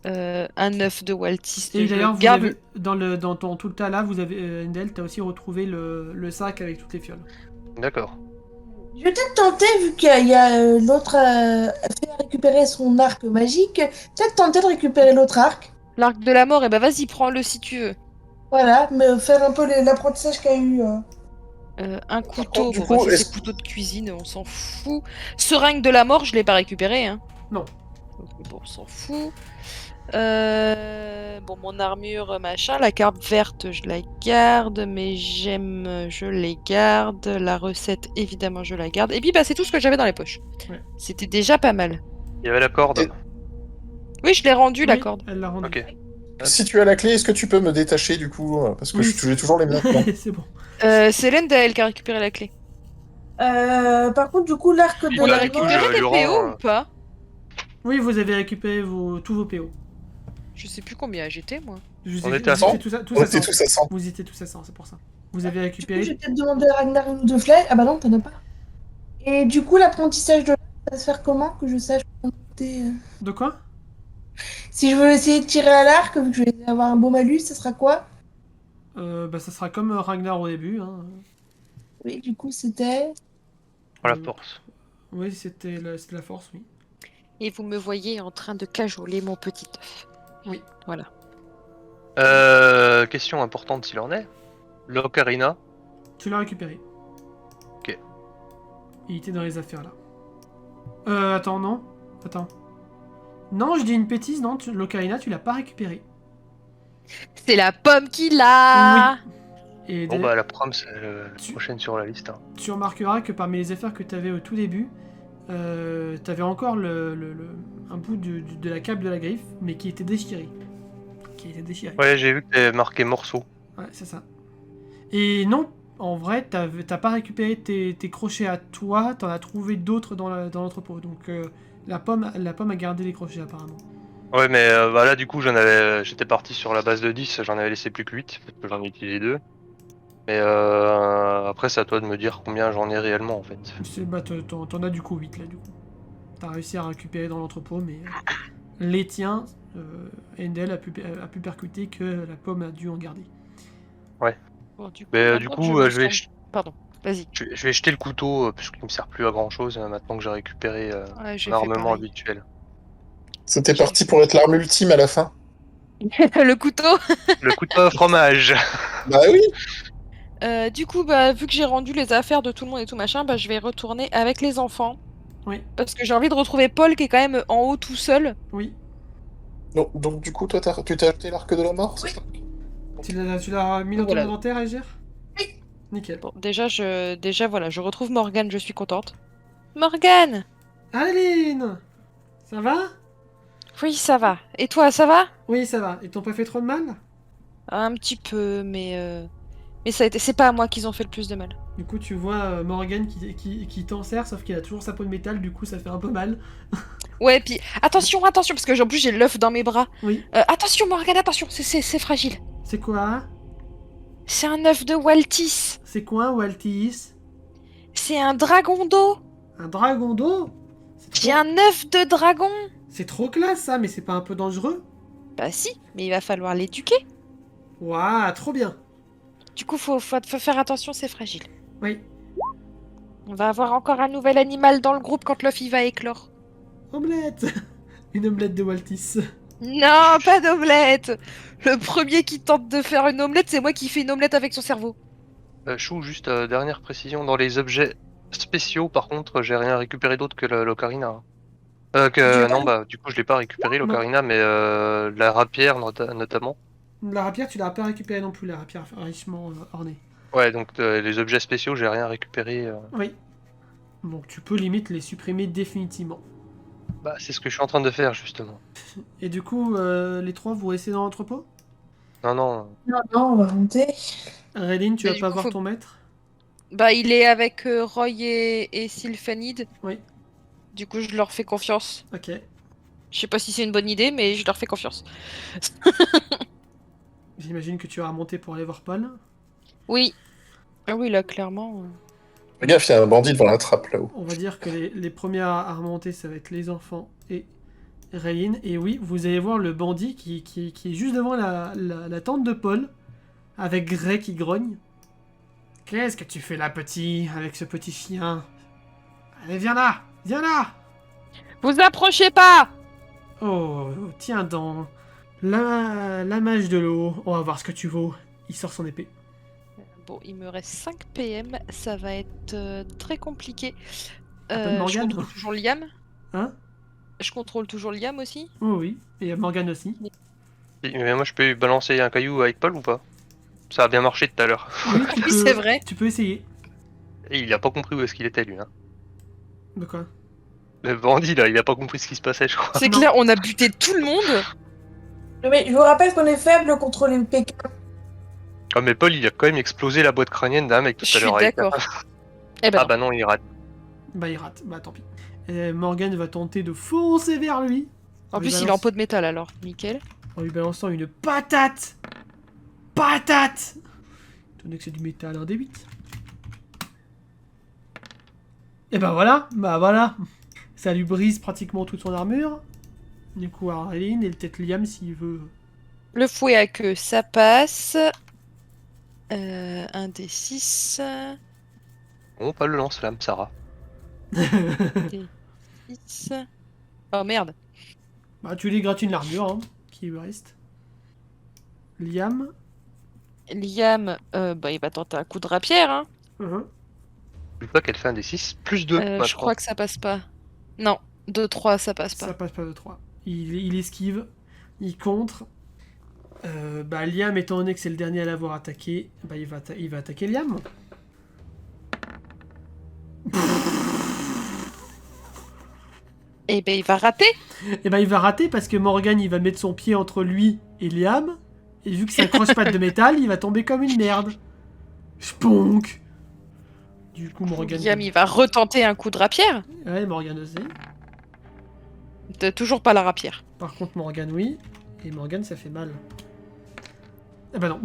Un œuf de Waltis, Et je d'ailleurs, le vous garde. avez, dans tout le tas là, vous avez, Endel, t'as aussi retrouvé le sac avec toutes les fioles. D'accord. Je vais peut-être tenter, vu qu'il y a l'autre fait récupérer son arc magique, peut-être tenter de récupérer l'autre arc. L'arc de la mort, et bah vas-y, prends-le si tu veux. Voilà, mais faire un peu l'apprentissage qu'il y a eu. Un couteau, du bon, coup, bah, ça, est-ce- c'est couteau de cuisine, on s'en fout. Seringue de la mort, je l'ai pas récupéré, hein. Non. Donc, bon, on s'en fout. Bon, mon armure, machin. La carte verte, je la garde. Mes gemmes, je les garde. La recette, évidemment, je la garde. Et puis, bah, c'est tout ce que j'avais dans les poches. Ouais. C'était déjà pas mal. Il y avait la corde. Et- Oui, je l'ai rendu, la Oui, corde. Elle l'a rendu. Ok. Si tu as la clé, est-ce que tu peux me détacher du coup parce que Oui, j'ai toujours les mêmes plans. c'est bon. C'est Lendel qui a récupéré la clé. Par contre, du coup, l'arc de On a Ouais, la du coup, mort... récupéré les Laurent, PO ou pas? Oui, vous avez récupéré tous vos PO. Je sais plus combien j'étais, moi. On était à 100. tous à On était 100. tous à 100. Vous étiez tous à 100, c'est pour ça. Vous avez Du coup, récupéré. j'ai peut-être demandé à Ragnar une ou 2 flèches. Ah bah non, t'en as pas. Et du coup, l'apprentissage de l'arc, ça va se faire comment? Que je sache compter, De quoi? Si je veux essayer de tirer à l'arc, vu que je vais avoir un beau malus, ça sera quoi? Bah, ça sera comme Ragnar au début. Hein. Oui, du coup, c'était... la force. Oui, c'était la force, oui. Et vous me voyez en train de cajoler mon petit œuf. Oui. Voilà. Question importante s'il en est. L'ocarina. Tu l'as récupéré. Ok. Il était dans les affaires là. Attends, non. Attends. Non, je dis une bêtise, non. L'ocarina, tu l'as pas récupéré. C'est la pomme qui l'a. Et Bon bah la prom c'est la Tu- prochaine sur la liste. Hein. tu remarqueras que parmi les affaires que tu avais au tout début, tu avais encore un bout de la cape de la griffe, mais qui était déchiré. Ouais, j'ai vu que t'avais marqué morceau. Ouais, c'est ça. Et non, en vrai, t'as pas récupéré tes crochets à toi, t'en as trouvé d'autres dans l'entrepôt. Donc la pomme a gardé les crochets apparemment. Ouais, mais bah là du coup j'étais parti sur la base de 10, j'en avais laissé plus que 8 parce que j'en ai utilisé 2. Mais après c'est à toi de me dire combien j'en ai réellement en fait. Bah, t'en as du coup 8 là du coup. T'as réussi à récupérer dans l'entrepôt, mais les tiens, Endel a pu percuter que la pomme a dû en garder. Bon, du coup, Mais par du contre, coup me je vais sens- Pardon, vas-y. je vais jeter le couteau puisqu'il me sert plus à grand chose maintenant que j'ai récupéré Ouais, j'ai mon fait armement pareil. habituel. C'était parti pour être l'arme ultime à la fin. Le couteau. Le couteau au fromage. Bah oui. Du coup, bah, vu que j'ai rendu les affaires de tout le monde et tout machin, bah, je vais retourner avec les enfants. Oui. Parce que j'ai envie de retrouver Paul qui est quand même en haut tout seul. Oui. Donc du coup, toi, tu t'es acheté l'arc de la mort, c'est ça? Tu l'as mis dans ton Voilà. inventaire, Agir? Oui. Nickel. Bon, déjà, voilà, je retrouve Morgane, je suis contente. Morgane! Aline! Ça va? Oui, ça va. Et toi, ça va? Oui, ça va. Ils t'ont pas fait trop de mal? Un petit peu, mais c'est pas à moi qu'ils ont fait le plus de mal. Du coup, tu vois Morgan qui t'en sert, sauf qu'il a toujours sa peau de métal, du coup, ça fait un peu mal. Ouais, puis attention, attention, parce que en plus j'ai l'œuf dans mes bras. Oui. Attention, Morgane, attention, c'est fragile. C'est quoi? C'est un œuf de Waltis. C'est quoi, Waltis? C'est un dragon d'eau. Un dragon d'eau? J'ai un œuf de dragon. C'est trop classe, ça, mais c'est pas un peu dangereux? Bah si, mais il va falloir l'éduquer. Waouh, trop bien. Du coup, faut faire attention, c'est fragile. Oui. On va avoir encore un nouvel animal dans le groupe quand l'œuf il va éclore. Omelette. Une omelette de Waltis. Non, pas d'omelette. Le premier qui tente de faire une omelette, c'est moi qui fais une omelette avec son cerveau. Chou, juste dernière précision, dans les objets spéciaux, par contre, j'ai rien récupéré d'autre que l'ocarina. Non, bah, du coup, je l'ai pas récupéré, l'ocarina, mais la rapière, notamment. La rapière, tu l'as pas récupérée non plus, la rapière richement ornée. Ouais, donc les objets spéciaux, j'ai rien récupéré. Oui. Donc tu peux limite les supprimer définitivement. Bah, c'est ce que je suis en train de faire, justement. Et du coup, les trois, vous restez dans l'entrepôt? Non, non. Non, on va monter. Raylene, tu Mais vas du pas coup, voir faut- ton maître? Bah, il est avec Roy et Sylphanide. Oui. Du coup, je leur fais confiance. Ok. Je sais pas si c'est une bonne idée, mais je leur fais confiance. J'imagine que tu vas remonter pour aller voir Paul. Oui. Ah oui, là, clairement. Fais gaffe, il y a un bandit devant la trappe là-haut. On va dire que les premiers à remonter, ça va être les enfants et Raylene. Et oui, vous allez voir le bandit qui est juste devant la tente de Paul, avec Gray qui grogne. Qu'est-ce que tu fais là, petit, avec ce petit chien? Allez, viens là! Viens là! Vous approchez pas! Oh, tiens donc. La mage de l'eau. On va voir ce que tu vaux. Il sort son épée. Bon, il me reste 5 PM, ça va être très compliqué. Appelle Je Morgane. contrôle toujours Liam. Hein? Je contrôle toujours Liam aussi. Oh oui. Et il y a Morgane aussi. Mais moi, je peux balancer un caillou avec Paul ou pas? Ça a bien marché tout à l'heure. Oui, tu Oui, peux, c'est vrai. Tu peux essayer. Et il a pas compris où est-ce qu'il était, lui. Hein. De quoi? Le bandit, là, il a pas compris ce qui se passait, je crois. C'est Non. clair, on a buté tout le monde. Mais je vous rappelle qu'on est faible contre les PK. Ah, mais Paul, il a quand même explosé la boîte crânienne d'un mec tout Je à suis l'heure. d'accord. Eh ben, Ah non. bah non, il rate. Bah il rate. Bah tant pis. Et Morgane va tenter de foncer vers lui. En plus, il est en peau de métal alors, nickel. En lui balançant une patate. Patate! Étant donné que c'est du métal, un D8. Et bah voilà. Ça lui brise pratiquement toute son armure. Du coup, Raylene et peut-être Liam s'il veut. Le fouet à queue, ça passe. Un des 6. Bon, pas le lance-flamme, Sarah. 6. Oh merde. Bah tu lui gratines l'armure, hein, qui lui reste. Liam. Liam, bah, il va tenter un coup de rapière. Hein. Je pas qu'elle fait un des 6 plus 2. Je crois que ça passe pas. Non, 2-3, ça passe pas. Ça passe pas de 3. Il esquive, il contre. Bah Liam, étant donné que c'est le dernier à l'avoir attaqué, bah il va attaquer Liam. Et ben il va rater. Et bah il va rater parce que Morgane il va mettre son pied entre lui et Liam. Et vu que c'est un croche-patte de métal, il va tomber comme une merde. Spunk. Du coup Morgane. Liam, il va retenter un coup de rapière. Ouais, Morgane aussi. T'as toujours pas la rapière. Par contre Morgane oui. Et Morgane ça fait mal. Ah bah non.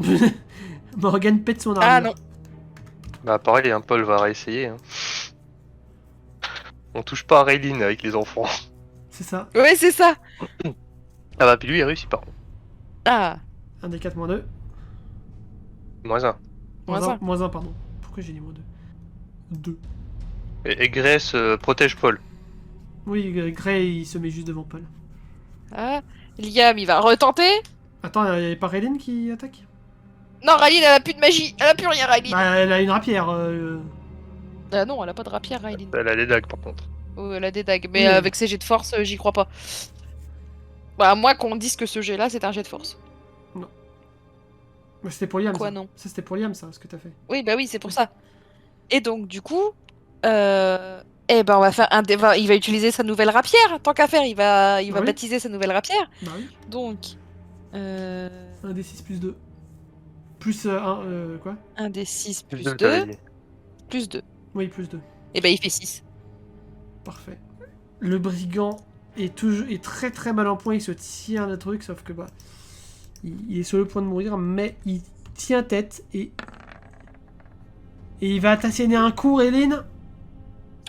Morgane pète son armure. Ah non. Bah pareil, hein, Paul va réessayer. Hein. On touche pas à Raylene avec les enfants. C'est ça. Ouais, c'est ça. Ah bah puis lui il réussit par contre. Ah, Un des 4 moins 2. Moins 1. Moins un. Moins 1, pardon. Pourquoi j'ai dit moins 2? 2. Et Grace protège Paul. Oui, Gray il se met juste devant Paul. ah. Liam, il va retenter. Attends, il n'y a pas Raylene qui attaque? Non, Raylene, elle a plus de magie. Elle a plus rien, Raylene. Bah elle a une rapière. Ah non, elle a pas de rapière, Raylene. Elle a des dagues par contre. Oh, elle a des dagues. Mais Oui. avec ses jets de force, j'y crois pas. Bah, à moins qu'on dise que ce jet-là, c'est un jet de force. Bah, c'était pour Liam. Quoi, ça. non? Ça c'était pour Liam ça, ce que t'as fait. Oui, bah oui, c'est pour ça. Et donc, du coup, eh ben, on va faire un il va utiliser sa nouvelle rapière. Tant qu'à faire, il va Oui. baptiser sa nouvelle rapière. Bah oui. Donc, 1 des 6 plus 2. Plus 1, quoi? un des 6 plus Plus 2, 2, plus 2. Oui, plus 2. Et ben, il fait 6. Parfait. Le brigand est très très mal en point, il se tient le truc, sauf que bah, il est sur le point de mourir, mais il tient tête et il va t'asséner un coup, Réline.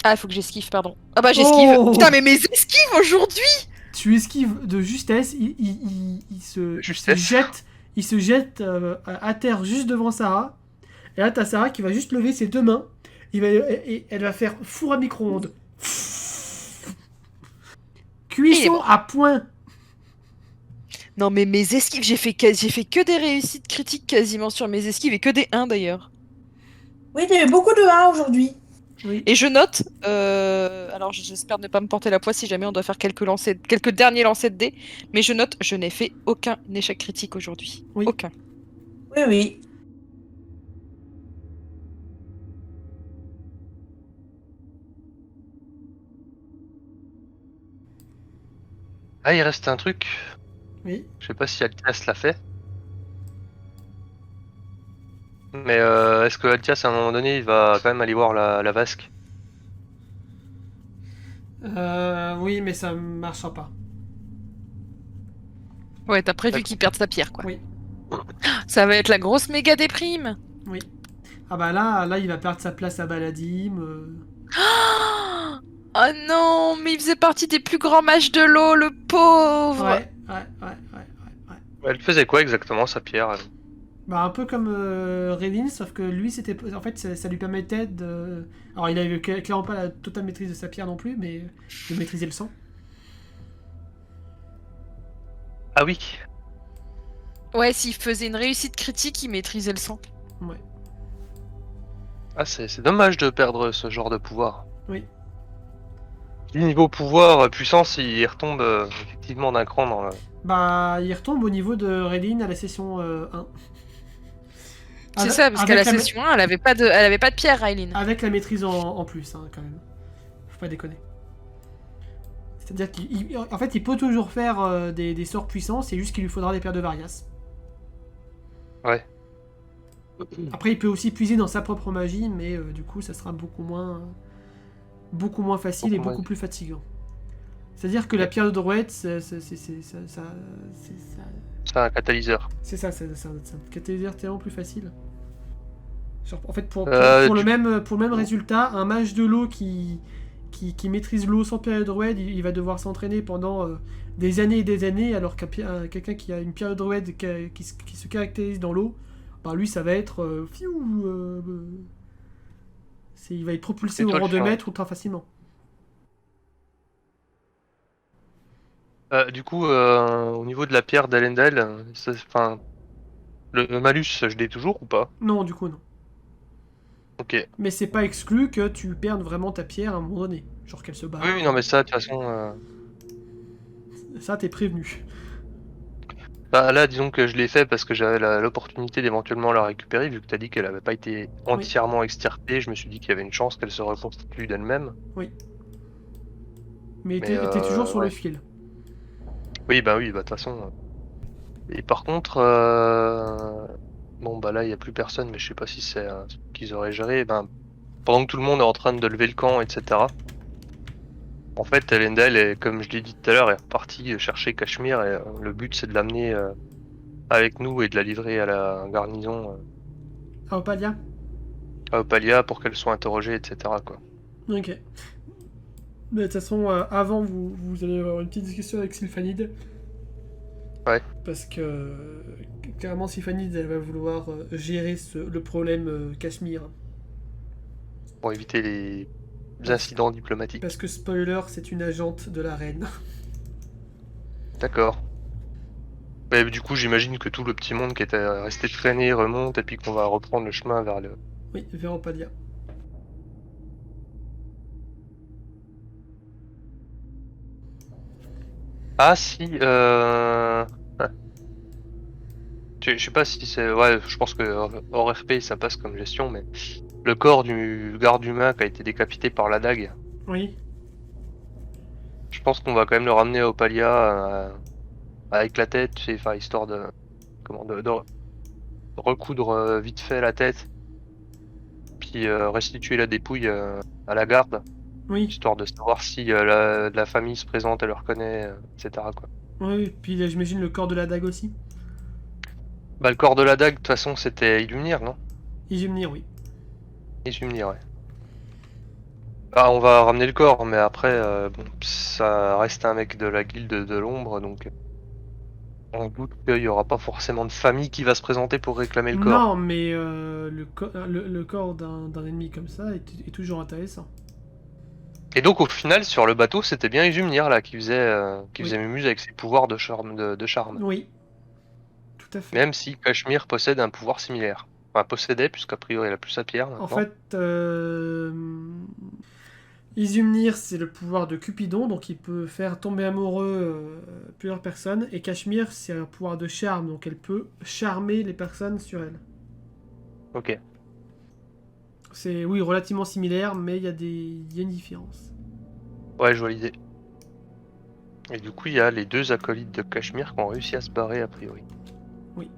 Ah, il faut que j'esquive, pardon. Ah bah j'esquive. Oh Putain, mais mes esquives aujourd'hui! Tu esquives de justesse, il se jette à terre juste devant Sarah. Et là, t'as Sarah qui va juste lever ses deux mains. Et elle va faire four à micro-ondes. Il est Cuisson mort. à point. Non, mais mes esquives, j'ai fait que des réussites critiques quasiment sur mes esquives et que des 1 d'ailleurs. Oui, t'as eu beaucoup de 1 aujourd'hui. Oui. Et je note, alors j'espère ne pas me porter la poisse si jamais on doit faire quelques derniers lancers de dés, mais je note, je n'ai fait aucun échec critique aujourd'hui. Oui. Aucun. Oui, oui. Ah, il reste un truc. Oui. Je sais pas si Altias l'a fait. Mais est-ce que Altias, à un moment donné, il va quand même aller voir la vasque? Oui, mais ça marchera pas. Ouais, t'as prévu D'accord. qu'il perde sa pierre, quoi. Oui. Ça va être la grosse méga déprime. Oui. Ah bah là, il va perdre sa place à Baladim. Oh non, mais il faisait partie des plus grands mages de l'eau, le pauvre. Ouais. Elle faisait quoi exactement, sa pierre? Bah un peu comme Redin, sauf que lui, en fait, ça lui permettait de... Alors il avait clairement pas la totale maîtrise de sa pierre non plus, mais de maîtriser le sang. Ah oui. Ouais, s'il faisait une réussite critique, il maîtrisait le sang. Ouais. Ah, c'est dommage de perdre ce genre de pouvoir. Oui. Niveau pouvoir, puissance, il retombe effectivement d'un cran dans le... Bah il retombe au niveau de Redin à la session 1. C'est ça, parce qu'à la session 1, elle avait pas de pierre, Aileen. Avec la maîtrise en plus, hein, quand même. Faut pas déconner. C'est-à-dire qu'en fait, il peut toujours faire des sorts puissants, c'est juste qu'il lui faudra des paires de Varias. Ouais. Après, il peut aussi puiser dans sa propre magie, mais du coup, ça sera beaucoup moins facile et beaucoup plus fatigant. C'est-à-dire que la pierre de Drouet, c'est un catalyseur. C'est ça, c'est un catalyseur tellement plus facile. Genre, en fait, pour le même résultat, un mage de l'eau qui maîtrise l'eau sans pierre de Drouet, il va devoir s'entraîner pendant des années et des années, alors quelqu'un qui a une pierre de Drouet qui se caractérise dans l'eau, bah lui, ça va être... il va être propulsé au rang de maître ultra facilement. Du coup, au niveau de la pierre d'Alendal, le malus, je l'ai toujours ou pas? Non, du coup, non. Ok. Mais c'est pas exclu que tu perdes vraiment ta pierre à un moment donné. Genre qu'elle se barre. Oui, non, mais ça, de toute façon... Ça, t'es prévenu. Bah, là, disons que je l'ai fait parce que j'avais l'opportunité d'éventuellement la récupérer, vu que t'as dit qu'elle avait pas été entièrement extirpée, je me suis dit qu'il y avait une chance qu'elle se reconstitue d'elle-même. Oui. Mais t'es toujours sur le fil. Oui, bah de toute façon. Et par contre, bon bah là il y a plus personne, mais je sais pas si c'est ce qu'ils auraient géré. Ben, pendant que tout le monde est en train de lever le camp, etc. En fait, Elendel, comme je l'ai dit tout à l'heure, est reparti chercher Cachemire et le but c'est de l'amener avec nous et de la livrer à la garnison À Opalia. à Opalia pour qu'elle soit interrogée, etc. quoi. Ok. Mais de toute façon, avant, vous allez avoir une petite discussion avec Sylphanide. Ouais. Parce que clairement, Sylphanide, elle va vouloir gérer le problème Cachemire. Pour éviter les incidents diplomatiques. Parce que spoiler, c'est une agente de la reine. D'accord. Mais du coup, j'imagine que tout le petit monde qui était resté traîné remonte et puis qu'on va reprendre le chemin vers le... Oui, vers Opalia. Ah si, ouais. Je sais pas si c'est... Ouais, je pense que hors RP ça passe comme gestion, mais... Le corps du garde humain qui a été décapité par la dague, Oui. je pense qu'on va quand même le ramener à Opalia avec la tête, tu sais, enfin, histoire de... de recoudre vite fait la tête, puis restituer la dépouille à la garde, Oui, histoire de savoir si la famille se présente, elle le reconnaît, etc. quoi. oui, puis là, j'imagine le corps de la dague aussi. Bah, le corps de la dague, de toute façon, c'était Illumnir, non? Ijumnir, oui. Illumnir, ouais. Ah, on va ramener le corps, mais après, bon, ça reste un mec de la guilde de l'ombre, donc on doute qu'il y aura pas forcément de famille qui va se présenter pour réclamer le corps. Non, mais le corps d'un ennemi comme ça est toujours intéressant. Et donc au final, sur le bateau, c'était bien Illumnir là qui faisait Oui. Mumuse avec ses pouvoirs de charme. De charme. Oui, tout à fait. Même si Cachemire possède un pouvoir similaire. Enfin, possédait, puisqu'a priori elle a plus sa pierre maintenant. En fait, Izumnir, c'est le pouvoir de Cupidon, donc il peut faire tomber amoureux plusieurs personnes. Et Cachemire, c'est un pouvoir de charme, donc elle peut charmer les personnes sur elle. Ok. C'est, oui, relativement similaire, mais il y a une différence. Ouais, je vois l'idée. Et du coup, il y a les deux acolytes de Cachemire qui ont réussi à se barrer a priori. Oui.